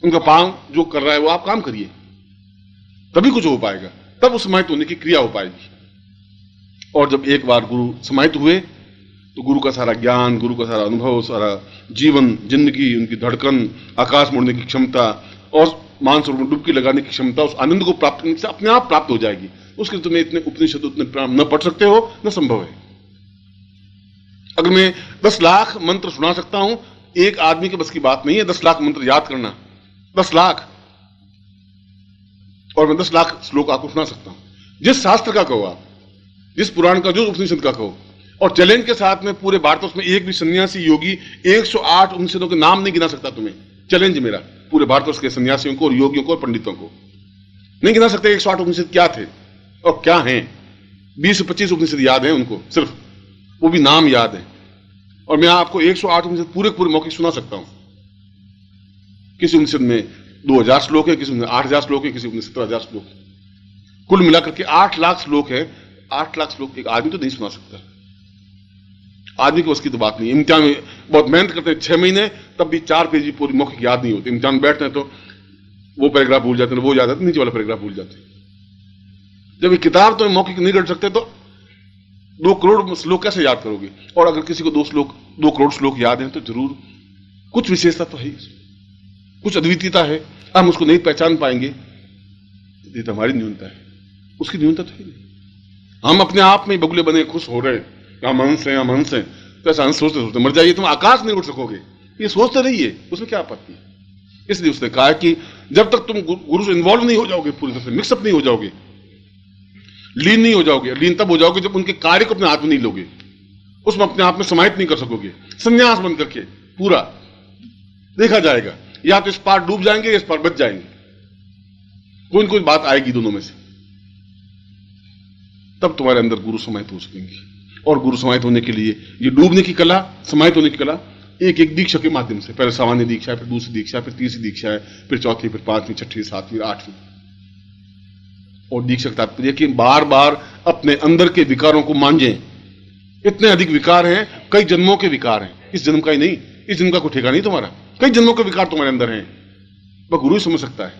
उनका पांव जो कर रहा है वो आप काम करिए, तभी कुछ हो पाएगा, तब उस समाहित होने की क्रिया हो पाएगी। और जब एक बार गुरु समाहित हुए तो गुरु का सारा ज्ञान, गुरु का सारा अनुभव, सारा जीवन, जिंदगी, उनकी धड़कन, आकाश मुड़ने की क्षमता और मानसरोवर में डुबकी लगाने की क्षमता, उस आनंद को प्राप्त करने से अपने आप प्राप्त हो जाएगी। उसके लिए तुम्हें इतने उपनिषद, उतने प्राण न पढ़ सकते हो, न संभव है। अगर मैं 10 लाख मंत्र सुना सकता हूं, एक आदमी के बस की बात नहीं है 10 लाख मंत्र याद करना, 10 लाख, और मैं 10 लाख श्लोक आपको सुना सकता हूं। जिस शास्त्र का कहो आप, जिस पुराण का, जो उपनिषद का कहो, और चैलेंज के साथ में पूरे भारत में एक भी सन्यासी योगी 108 उपनिषदों के नाम नहीं गिना सकता तुम्हें। चैलेंज मेरा पूरे भारतवर्ष के सन्यासियों को और योगियों को और पंडितों को, नहीं गिना सकते 108 उपनिषद क्या थे और क्या हैं। 20 से 25 उपनिषद याद हैं उनको, सिर्फ वो भी नाम याद है। और मैं आपको 108 उपनिषद पूरे पूरे मौखिक सुना सकता हूं। किसी उपनिषद में 2000 श्लोक है, किसी में 8000 श्लोक है, किसी में 17000 श्लोक है, कुल मिलाकर के 8 लाख श्लोक है। 8 लाख श्लोक एक आदमी तो नहीं सुना सकता, आदमी की बस की तो बात नहीं। इम्तिहान में बहुत मेहनत करते हैं 6 महीने, तब भी 4 पेज पूरी मौखिक याद नहीं होती। इम्तिहान में बैठते हैं तो वो पैराग्राफ भूल जाते हैं, वो याद आते, नीचे वाला पैराग्राफ भूल जाते हैं। जब ये किताब तो मौखिक नहीं रट सकते तो 2 करोड़ श्लोक कैसे याद करोगे? और अगर किसी को 2 करोड़ श्लोक याद है तो जरूर कुछ विशेषता तो है, कुछ अद्वितीयता है। हम उसको नहीं पहचान पाएंगे, ये तो हमारी न्यूनता है, उसकी न्यूनता तो है नहीं। हम अपने आप में बगुले बने खुश हो रहे हैं, हम हंस हैं, हम हंस हैं, तो ऐसा हंस सोचते सोचते मर जाइए, तुम आकाश नहीं उड़ सकोगे। ये सोचते रहिए, उसमें क्या आपत्ति है? इसलिए उसने कहा कि जब तक तुम गुरु से इन्वॉल्व नहीं हो जाओगे, पूरी तरह से मिक्सअप नहीं हो जाओगे, लीन नहीं हो जाओगे। लीन तब हो जाओगे जब उनके कार्य को अपने हाथ में नहीं लोगे, उसमें अपने आप में समाहित नहीं कर सकोगे। संन्यास बन करके पूरा देखा जाएगा, या तो इस पार डूब जाएंगे या इस पार बच जाएंगे, कोई न कोई बात आएगी दोनों में से। तब तुम्हारे अंदर गुरु समाहित हो सकेंगे। और गुरु समाहित होने के लिए ये डूबने की कला, समाहित होने की कला एक एक दीक्षा के माध्यम से, पहले सामान्य दीक्षा है, फिर दूसरी दीक्षा है, फिर तीसरी दीक्षा है, फिर चौथी, फिर 5वीं, 6वीं, 7वीं, 8वीं। और दीक्षा का तात्पर्य कि बार बार अपने अंदर के विकारों को मांझें। इतने अधिक विकार हैं, कई जन्मों के विकार हैं, इस जन्म का ही नहीं, इस जन्म का कोई ठेका नहीं तुम्हारा, कई जन्मों के विकार तुम्हारे अंदर हैं। वह गुरु ही समझ सकता है।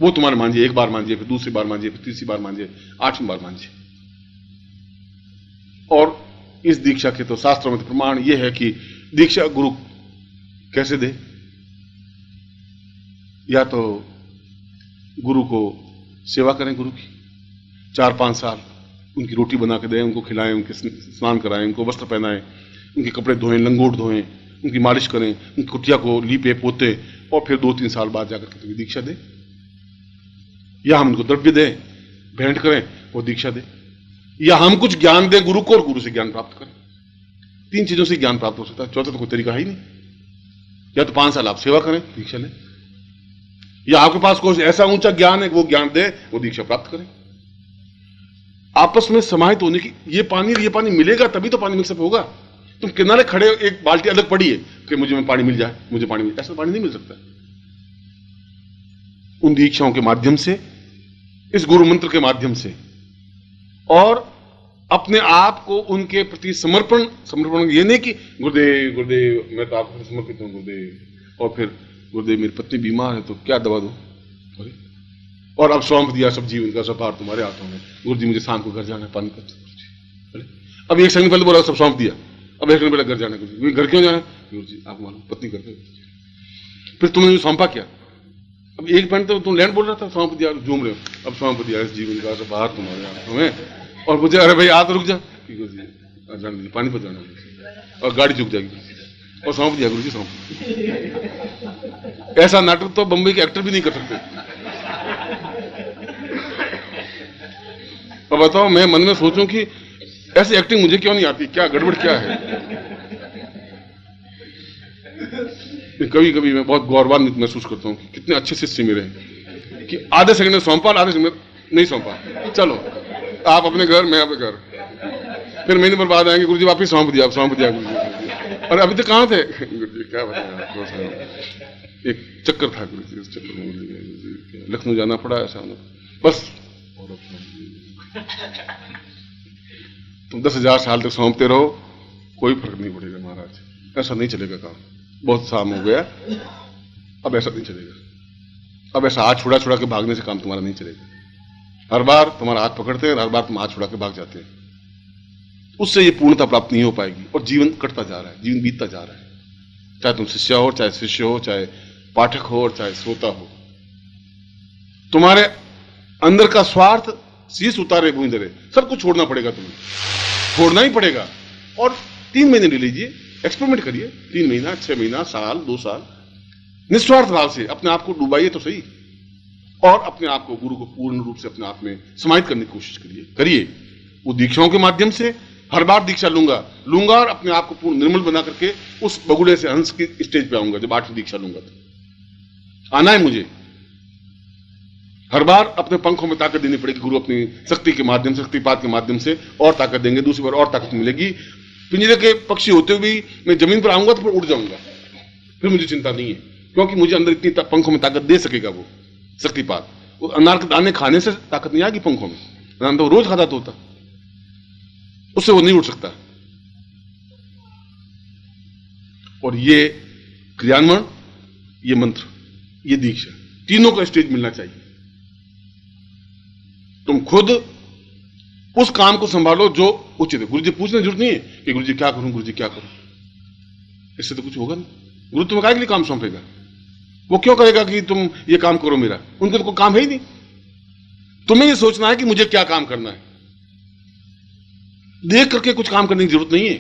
वो तुम्हारे मांझिए, एक बार मांझिए, फिर दूसरी बार मांझिए, फिर तीसरी बार मांझिए, 8वीं बार मांझिए। और इस दीक्षा के तो शास्त्रों में प्रमाण यह है कि दीक्षा गुरु कैसे दे। या तो गुरु को सेवा करें, गुरु की 4-5 साल उनकी रोटी बना के दें, उनको खिलाएं, उनके स्नान कराएं, उनको वस्त्र पहनाएं, उनके कपड़े धोएं, लंगोट धोएं, उनकी मालिश करें, उनकी कुटिया को लीपे पोते, और फिर 2-3 साल बाद जाकर के दीक्षा दें। या हम उनको द्रव्य दें, भेंट करें, वो दीक्षा दें, या हम कुछ ज्ञान दें गुरु को और गुरु से ज्ञान प्राप्त करें। 3 चीजों से ज्ञान प्राप्त हो सकता है, चौथा तो कोई तरीका है ही नहीं। या तो 5 साल आप सेवा करें, दीक्षा लें, या आपके पास कोई ऐसा ऊंचा ज्ञान है वो ज्ञान दे, वो दीक्षा प्राप्त करें। आपस में समाहित होने की, ये पानी मिलेगा तभी तो पानी मिक्सअप होगा। तुम किनारे खड़े, एक बाल्टी अलग पड़ी है कि मुझे पानी मिल जाए, मुझे पानी मिल जाए, ऐसा पानी नहीं मिल सकता। उन दीक्षाओं के माध्यम से, इस गुरु मंत्र के माध्यम से, और अपने आप को उनके प्रति समर्पण ये नहीं कि गुरुदेव गुरुदेव मैं तो आपको समर्पित हूं गुरुदेव, और फिर गुरुदेव मेरी पत्नी बीमार है तो क्या दवा दूं, और अब सौंप दिया सब जीवन का सफार तुम्हारे हाथों में, गुरु जी मुझे शाम को घर जाना है, पानी अब एक सेकंड पहले बोला सब सौंप दिया, अब एक सेकंड पहले घर जाना गुरुजी। घर क्यों जाना? गुरुजी आपको मालूम पत्नी करते। फिर तुमने मुझे सौंपा क्या? अब एक पॉइंट तो तुम लैंड बोल रहा था, सौंप दिया, झूम रहे हो, अब सौंप दिया इस जीवन का सब बाहर तुम्हारे हमें, और मुझे अरे भाई आ तो रुक जा, गुरुजी पानी पर जाना और गाड़ी चुक जाएगी, और सौंप दिया गुरुजी सौंप। ऐसा नाटक तो बम्बई के एक्टर भी नहीं कर सकते। अब बताओ मैं मन में सोचूं कि ऐसी एक्टिंग मुझे क्यों नहीं आती, क्या गड़बड़ क्या है। कभी कभी मैं बहुत गौरवान्वित महसूस करता हूं कि कितने अच्छे शिष्य मेरे हैं कि आधे सेकंड में सौंपा, आधे सेकंड में नहीं सौंपा, चलो आप अपने घर, मैं अपने घर, फिर महीने पर बाद आएंगे गुरुजी वापिस सौंप दिया, सौंप दिया गुरुजी, और अभी तक कहां थे? गुरुजी क्या बताया, एक चक्कर था गुरुजी, उस चक्कर में लखनऊ जाना पड़ा, ऐसा बस। तुम 10,000 साल तक सौंपते रहो, कोई फर्क नहीं पड़ेगा महाराज, ऐसा नहीं चलेगा काम। बहुत शाम हो गया, अब ऐसा नहीं चलेगा। अब ऐसा हाथ छुड़ा छुड़ा के भागने से काम तुम्हारा नहीं चलेगा। हर बार तुम्हारा हाथ पकड़ते हैं, हर बार तुम हाथ छुड़ा के भाग जाते हैं, उससे ये पूर्णता प्राप्त नहीं हो पाएगी, और जीवन कटता जा रहा है, जीवन बीतता जा रहा है। चाहे तुम शिष्य हो, चाहे शिष्य हो, चाहे पाठक हो, और चाहे श्रोता हो, तुम्हारे अंदर का स्वार्थ शीश उतारे भूंजरे सब कुछ छोड़ना पड़ेगा, तुम्हें छोड़ना ही पड़ेगा। और 3 महीने ले लीजिए, एक्सपेरिमेंट करिए, 3 महीना, 6 महीना, साल, 2 साल, निस्वार्थ भाव से अपने आप को डुबाइए तो सही, और अपने आप को, गुरु को पूर्ण रूप से अपने आप में समाहित करने की कोशिश करिए। वो दीक्षाओं के माध्यम से, हर बार दीक्षा लूंगा और अपने आप को पूर्ण निर्मल बना करके उस बगुले से हंस की स्टेज पे आऊंगा। जब 8वीं दीक्षा लूंगा तो आना है मुझे, हर बार अपने पंखों में ताकत देनी पड़ेगी। गुरु अपनी शक्ति के माध्यम से, शक्तिपात के माध्यम से और ताकत देंगे, दूसरी बार और ताकत मिलेगी। पिंजरे के पक्षी होते हुए भी मैं जमीन पर आऊंगा तो फिर उड़ जाऊंगा, फिर मुझे चिंता नहीं है, क्योंकि मुझे अंदर इतनी पंखों में ताकत दे सकेगा वो शक्तिपात। वो अनार के दाने खाने से ताकत नहीं आएगी पंखों में, अनार तो रोज खाता तो होता, उससे वो नहीं उड़ सकता। और ये क्रियान्वयन, ये मंत्र, ये दीक्षा, तीनों का स्टेज मिलना चाहिए। तुम खुद उस काम को संभालो जो उचित है। गुरुजी पूछने की जरूरत नहीं है कि गुरुजी क्या करूं, गुरुजी क्या करूं, इससे तो कुछ होगा नहीं। गुरु तुम्हें काहे के लिए काम सौंपेगा? वो क्यों कहेगा कि तुम ये काम करो मेरा? उनके तो कोई काम है ही नहीं। तुम्हें ये सोचना है कि मुझे क्या काम करना है, देख करके कुछ काम करने की जरूरत नहीं है।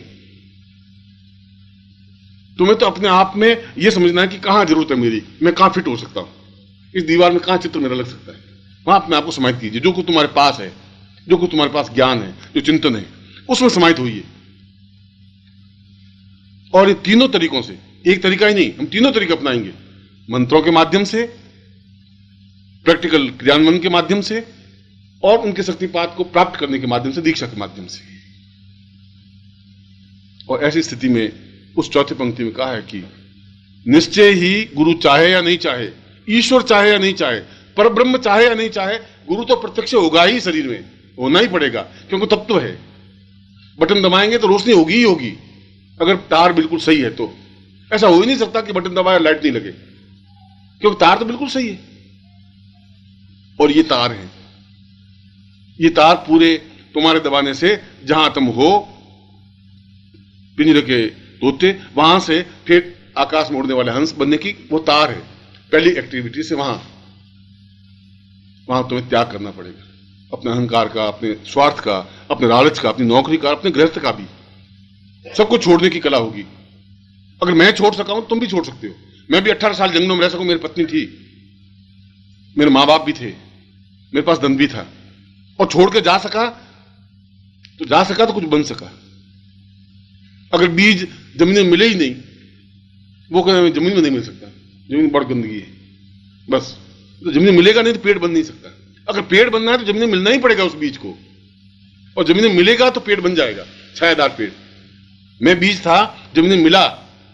तुम्हें तो अपने आप में यह समझना है कि कहां जरूरत है मेरी, मैं कहां फिट हो सकता हूं, इस दीवार में कहां चित्र मेरा लग सकता है, वहां अपने आप को समाहित कीजिए। जो कुछ तुम्हारे पास है, जो कुछ तुम्हारे पास ज्ञान है, जो चिंतन है, उसमें समाहित होइए। और ये तीनों तरीकों से, एक तरीका ही नहीं, हम तीनों तरीके अपनाएंगे। मंत्रों के माध्यम से, प्रैक्टिकल क्रियान्वयन के माध्यम से, और उनके शक्तिपात को प्राप्त करने के माध्यम से, दीक्षा के माध्यम से। और ऐसी स्थिति में उस चौथी पंक्ति में कहा है कि निश्चय ही गुरु चाहे या नहीं चाहे, ईश्वर चाहे या नहीं चाहे, परब्रह्म चाहे या नहीं चाहे, गुरु तो प्रत्यक्ष होगा ही, शरीर में होना ही पड़ेगा, क्योंकि तत्व है। बटन दबाएंगे तो रोशनी होगी ही होगी, अगर तार बिल्कुल सही है तो। ऐसा हो ही नहीं सकता कि बटन दबाया लाइट नहीं लगे, क्योंकि तार तो बिल्कुल सही है। और ये तार है, ये तार पूरे तुम्हारे दबाने से जहां तुम हो, पिंजरे के तोते, वहां से फिर आकाश में उड़ने वाले हंस बनने की वो तार है। पहली एक्टिविटी से वहां तुम्हें त्याग करना पड़ेगा, अपने अहंकार का, अपने स्वार्थ का, अपने लालच का, अपनी नौकरी का, अपने गृहस्थ का भी, सबको छोड़ने की कला होगी। अगर मैं छोड़ सका हूं, तुम भी छोड़ सकते हो। मैं भी 18 साल जंगलों में रह सकूं, मेरी पत्नी थी, मेरे मां बाप भी थे, मेरे पास धन भी था, और छोड़ के जा सका तो कुछ बन सका। अगर बीज जमीन में मिले ही नहीं, वो कहते जमीन में नहीं मिल सकता, जमीन बड़ी गंदगी है, बस। तो जमीन में मिलेगा नहीं तो पेड़ बन नहीं सकता। अगर पेड़ बनना है तो जमीन में मिलना ही पड़ेगा उस बीज को, और जमीन में मिलेगा तो पेड़ बन जाएगा, छायादार पेड़। मैं बीज था, जमीन में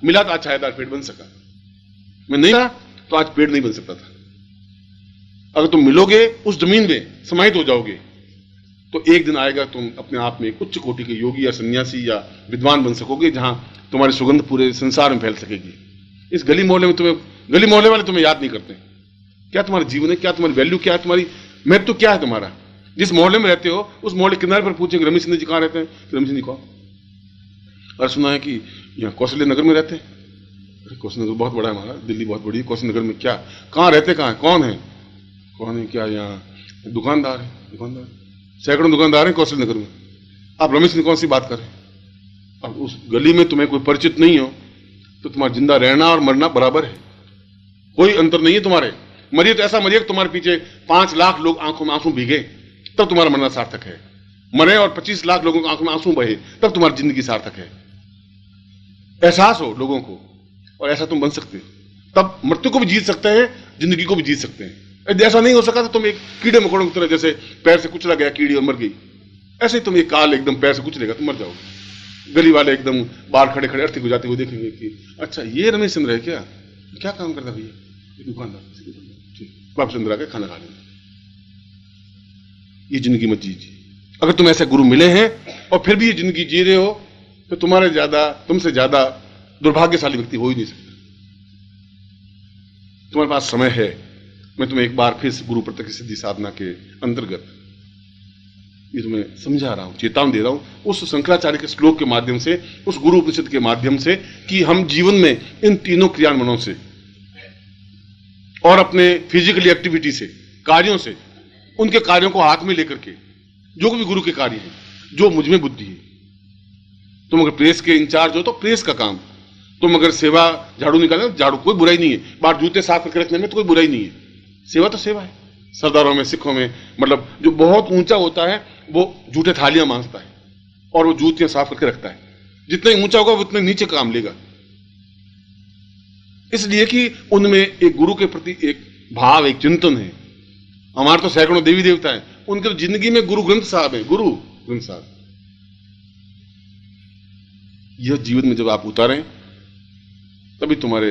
मिला तो आज छायादार पेड़ बन सका। मैं नहीं था तो आज पेड़ नहीं बन सकता था। अगर तुम मिलोगे उस जमीन में, समाहित हो जाओगे, तो एक दिन आएगा तुम अपने आप में एक उच्च कोटि के योगी या सन्यासी या विद्वान बन सकोगे, जहां तुम्हारी सुगंध पूरे संसार में फैल सकेगी। इस गली मोहल्ले वाले तुम्हें याद नहीं करते क्या तुम्हारा जीवन है, क्या तुम्हारी वैल्यू क्या है, तुम्हारी महत्व क्या है तुम्हारा। जिस मोहल्ले में रहते हो उस मोहल्ले किनारे पर पूछेंगे रमेश सिंह जी कहाँ रहते हैं, रमेश सिंह जी कौन? और सुना है कि यहाँ कौशल्य नगर में रहते हैं। अरे कौशल्य नगर बहुत बड़ा है हमारा, दिल्ली बहुत बड़ी है, कौशल्य नगर में क्या, कहाँ रहते, कहाँ है, कौन है, कौन है, क्या यहाँ दुकानदार है, दुकानदार, सैकड़ों दुकानदार हैं कौशल्य नगर में। आप रमेश सिंह कौन सी बात करें? अब उस गली में तुम्हें कोई परिचित नहीं हो तो तुम्हारा जिंदा रहना और मरना बराबर है, कोई अंतर नहीं है तुम्हारे। मरिए तो ऐसा मरिए कि तुम्हारे पीछे 5 लाख लोग आंखों में आंसू भीगे, तब तुम्हारा मरना सार्थक है। मरे और 25 लाख लोगों की आंखों में आंसू बहे, तब तुम्हारी जिंदगी सार्थक है। एहसास हो लोगों को, और ऐसा तुम बन सकते हो, तब मृत्यु को भी जीत सकते हैं, जिंदगी को भी जीत सकते हैं। यदि ऐसा नहीं हो सका तो तुम एक कीड़े मकोड़ों की तरह, जैसे पैर से कुचला गया कीड़ी और मर गई, ऐसे ही तुम एक काल एकदम पैर से कुचलेगा, तुम मर जाओगे। गली वाले एकदम बाहर खड़े खड़े अर्थी हो जाते हुए देखेंगे कि अच्छा ये रमेश चंद्र है क्या काम करता भैया, ये दुकानदार, ठीक, वापस चंद्र आके खाना खा लेंगे। ये जिंदगी मत जीजिए। अगर तुम ऐसे गुरु मिले हैं और फिर भी ये जिंदगी जी रहे हो तो तुमसे ज्यादा दुर्भाग्यशाली व्यक्ति हो ही नहीं सकता। तुम्हारे पास समय है। मैं तुम्हें एक बार फिर गुरु प्रत्यक्ष सिद्धि साधना के अंतर्गत ये तुम्हें समझा रहा हूं, चेतावनी दे रहा हूं उस शंकराचार्य के श्लोक के माध्यम से, उस गुरु उपनिषद के माध्यम से, कि हम जीवन में इन तीनों क्रियान्वयनों से और अपने फिजिकली एक्टिविटी से, कार्यों से, उनके कार्यों को हाथ में लेकर के, जो भी गुरु के कार्य हैं, जो मुझ में बुद्धि है। तुम अगर प्रेस के इंचार्ज हो तो प्रेस का काम, तुम अगर सेवा झाड़ू निकालना, झाड़ू, कोई बुराई नहीं है, बाहर जूते साफ करके रखने में तो कोई बुराई नहीं है, सेवा तो सेवा है। सरदारों में, सिखों में, मतलब जो बहुत ऊंचा होता है वो जूठे थालियां मांगता है और वो जूतियां साफ करके रखता है। जितना ही ऊंचा होगा वो उतने नीचे काम लेगा, इसलिए कि उनमें एक गुरु के प्रति एक भाव, एक चिंतन है। हमारे तो सैकड़ों देवी देवता हैं, उनके तो जिंदगी में गुरु ग्रंथ साहब है, गुरु ग्रंथ साहब। यह जीवन में जब आप उतारें तभी तुम्हारे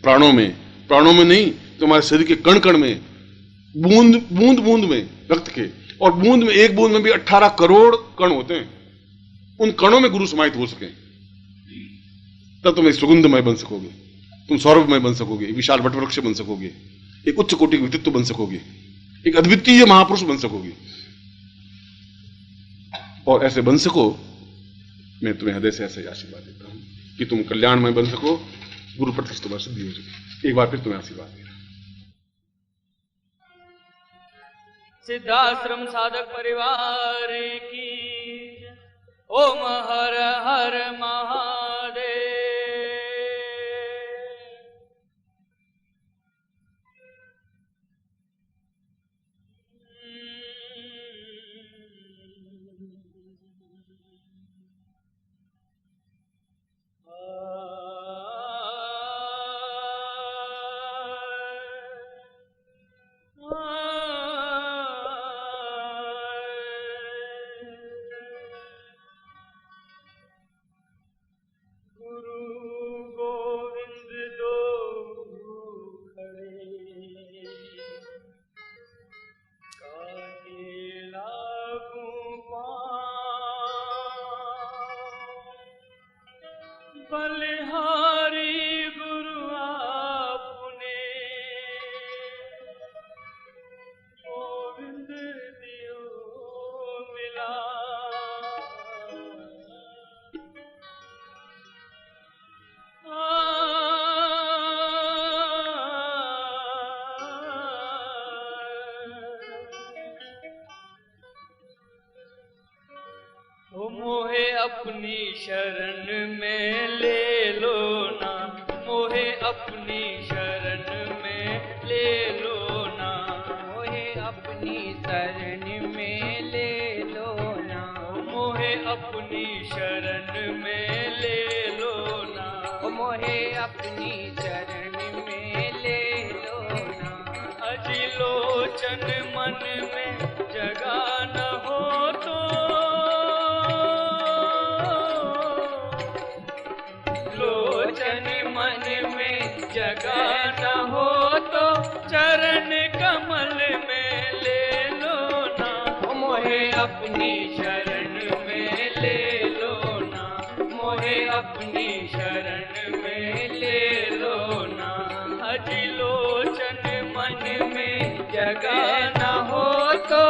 प्राणों में नहीं, तुम्हारे शरीर के कण कण में, बूंद में रक्त के, और बूंद में, एक बूंद में भी 18 करोड़ कण होते हैं, उन कणों में गुरु समाहित हो सके, तब तुम एक सुगंधमय बन सकोगे, तुम सौरभमय बन सकोगे, एक विशाल वटवृक्ष बन सकोगे, एक उच्च कोटि का व्यक्तित्व बन सकोगे, एक अद्वितीय महापुरुष बन सकोगे। और ऐसे बन सको, मैं तुम्हें हृदय से ऐसे आशीर्वाद देता हूं कि तुम कल्याणमय बन सको, गुरु प्रत्यक्ष तुम्हारी सिद्धि हो सके। एक बार फिर तुम्हें आशीर्वाद दे रहा हूं। सिद्धाश्रम साधक परिवार की ओम हर हर महादेव। बलिहारी गुरु आपने गोविंद दियो मिला। मोहे अपनी शरण में ले लो ना, मोहे अपनी शरण में ले लो ना, मोहे अपनी शरण में ले लो ना, मोहे अपनी शरण में ले लो ना, मोहे अपनी शरण में ले लो ना। अजिलोचन मन में जगा न हो तो, जगा न हो तो चरण कमल में ले लो ना, मोहे अपनी शरण में ले लो ना, मोहे अपनी शरण में ले लो ना। अजिलोचन मन में जगा न हो तो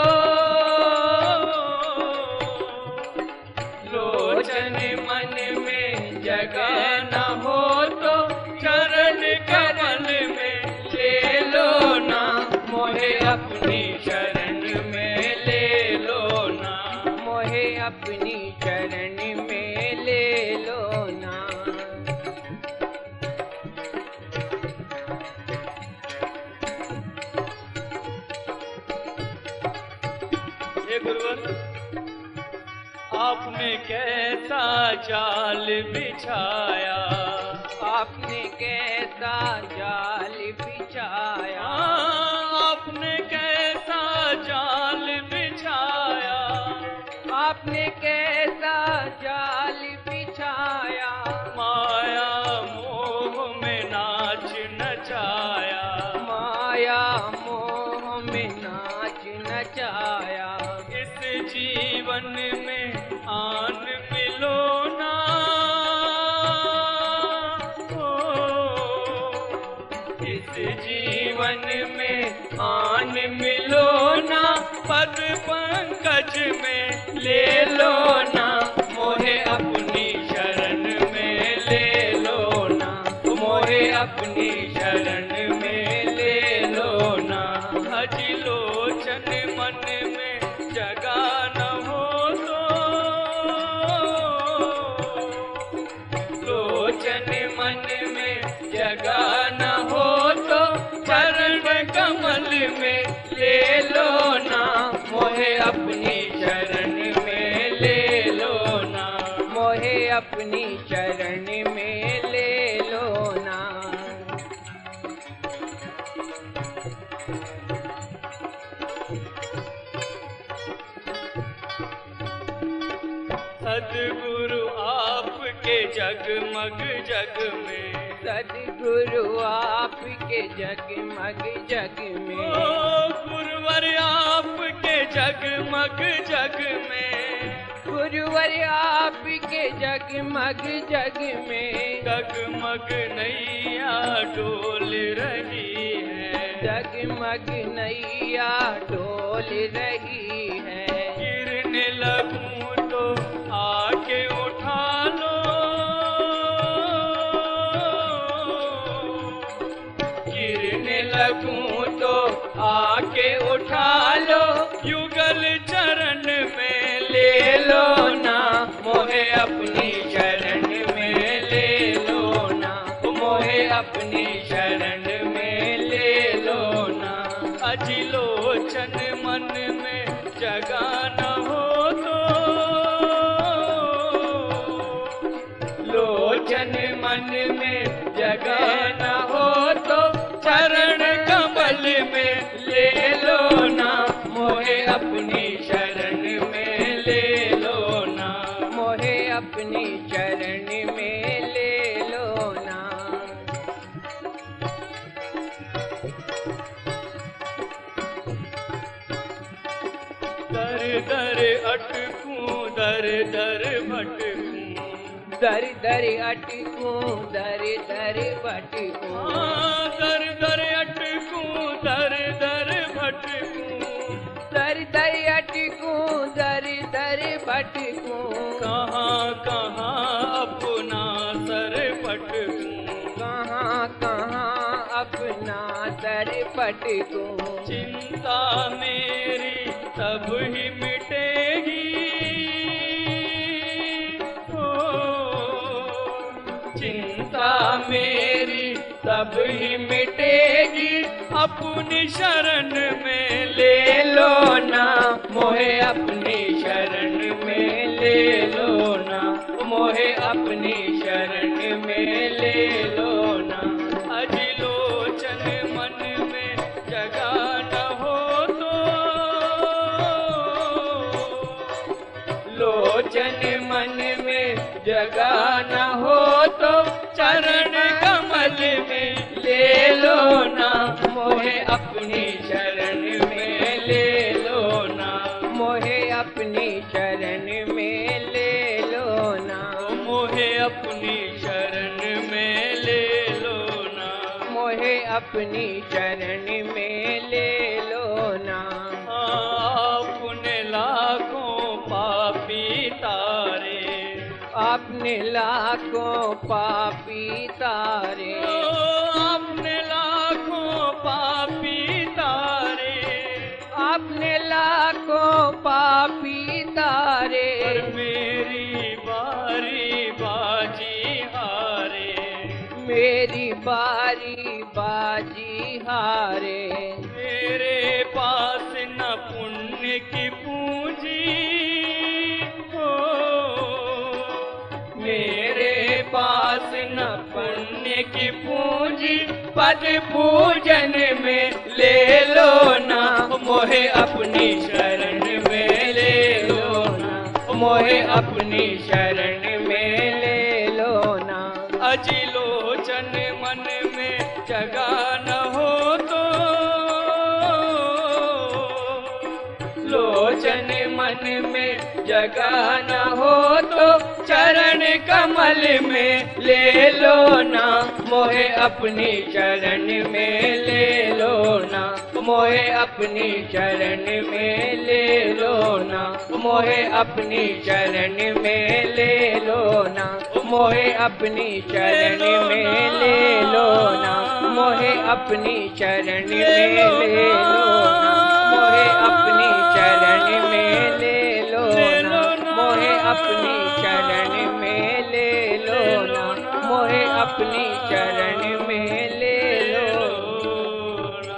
कैसा जाल बिछाया, आपने कैसा जाल बिछाया, आपने कैसा जाल बिछाया, आपने कैसा जाल बिछाया, माया मोह में नाच नचाया, माया मोह में नाच नचाया। इस जीवन में आन मिलो ना, इस जीवन में आन मिलो ना, पद पंकज में ले लो ना, मोहे अपनी शरण में ले लो ना, मोहे अपनी शरण में ले लो ना। हज लोचन मन में जगा न हो तो, लोचन मन में जगा न हो तो, चरण कमल में ले लो ना, मोहे अपनी शरण में ले लो ना, मोहे अपनी शरण में ले लो ना। सद्गुरु आपके जगमग जग में, सद्गुरु आपके जगमग जग में, गुरुवर आपके जगमग जग में, गुरुवर आपके जगमग जग में, जगमग नैया डोल रही है, जगमग नैया डोल रही है। गिरने लगूं तो आके उठा लो, गिरने लगूं तो आके उठा लो, युगल चरण में ले लो ना, मोहे अपनी शरण में ले लो ना, मोहे अपनी शरण में ले लो ना। अजिलोचन मन में जगा न हो तो, लोचन मन में जगा न हो तो, चरण कमल में ले लो ना, मोहे अपनी शरण में ले लो ना, मोहे अपनी शरण में ले लो ना। दर दर अटकूं, दर दर भटकूं, दर दर अटकूं, दर दर भटकूं, दर दर अटकूं, दर दर भटकूं, दर दर अटकूं, दर दर भटकूं, कहाँ कहाँ अपना सर पटकूं, कहाँ कहाँ अपना सर पटकूं। चिंता मेरी तब ही मिटेगी, चिंता मेरी तब ही मिटेगी, अपनी शरण में ले लो ना, मोहे अपनी शरण में ले लो ना, मोहे अपनी शरण में ले लो ना। अजिलोचन मन में जगा न हो तो, लोचन मन में जगा न हो तो, चरण कमल में ले लो ना, मोहे अपनी शरण में ले लो ना, मोहे अपनी शरण में ले लो ना, मोहे अपनी शरण में ले लो ना, मोहे अपनी शरण में ले लो ना। आपने लाखों पापी तारे, आपने लाखों पापी तारे, आपने लाखों पापी तारे, आपने लाखों पापी तारे, पर मेरी बारी बाजी हारे, मेरी बारी बाजी हारे। मेरे पास न पुण्य की पूंजी हो, की पूंजी पद पूजन में ले लो ना, मोहे अपनी शरण में ले लो ना, मोहे अपनी शरण में ले लो ना। अजी लोचन मन में जगा न हो तो, लोचन मन में जगा न हो तो चरण कमल में ले लो ना, मोहे अपनी चरण में ले लो ना, मोहे अपनी चरण में ले लो ना, मोहे अपनी चरण में ले लो ना, मोहे अपनी चरण में ले लो ना, मोहे अपनी चरण में ले लो ना, मोहे अपनी चरण में ले लो ना, मोहे अपनी चरण में ले लो ना, मोहे अपनी चरण में ले लो ना।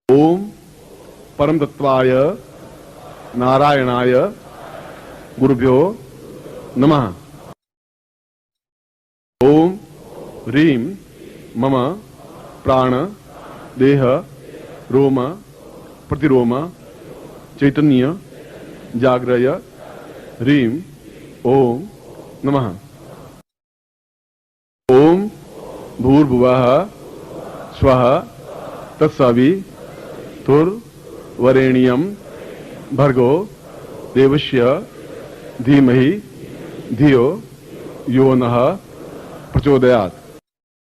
ओम परम तत्वाय नारायणाय गुरुभ्यो नमः। ओम ह्रीं मम प्राण देह रोम प्रतिरोम चैतन्य जाग्रय ह्रीं ओम नमः। ओम भूर्भुवः स्वः तत्सवितुर्वरेण्यं भर्गो देवस्य धीमहि धियो यो नः प्रचोदयात्।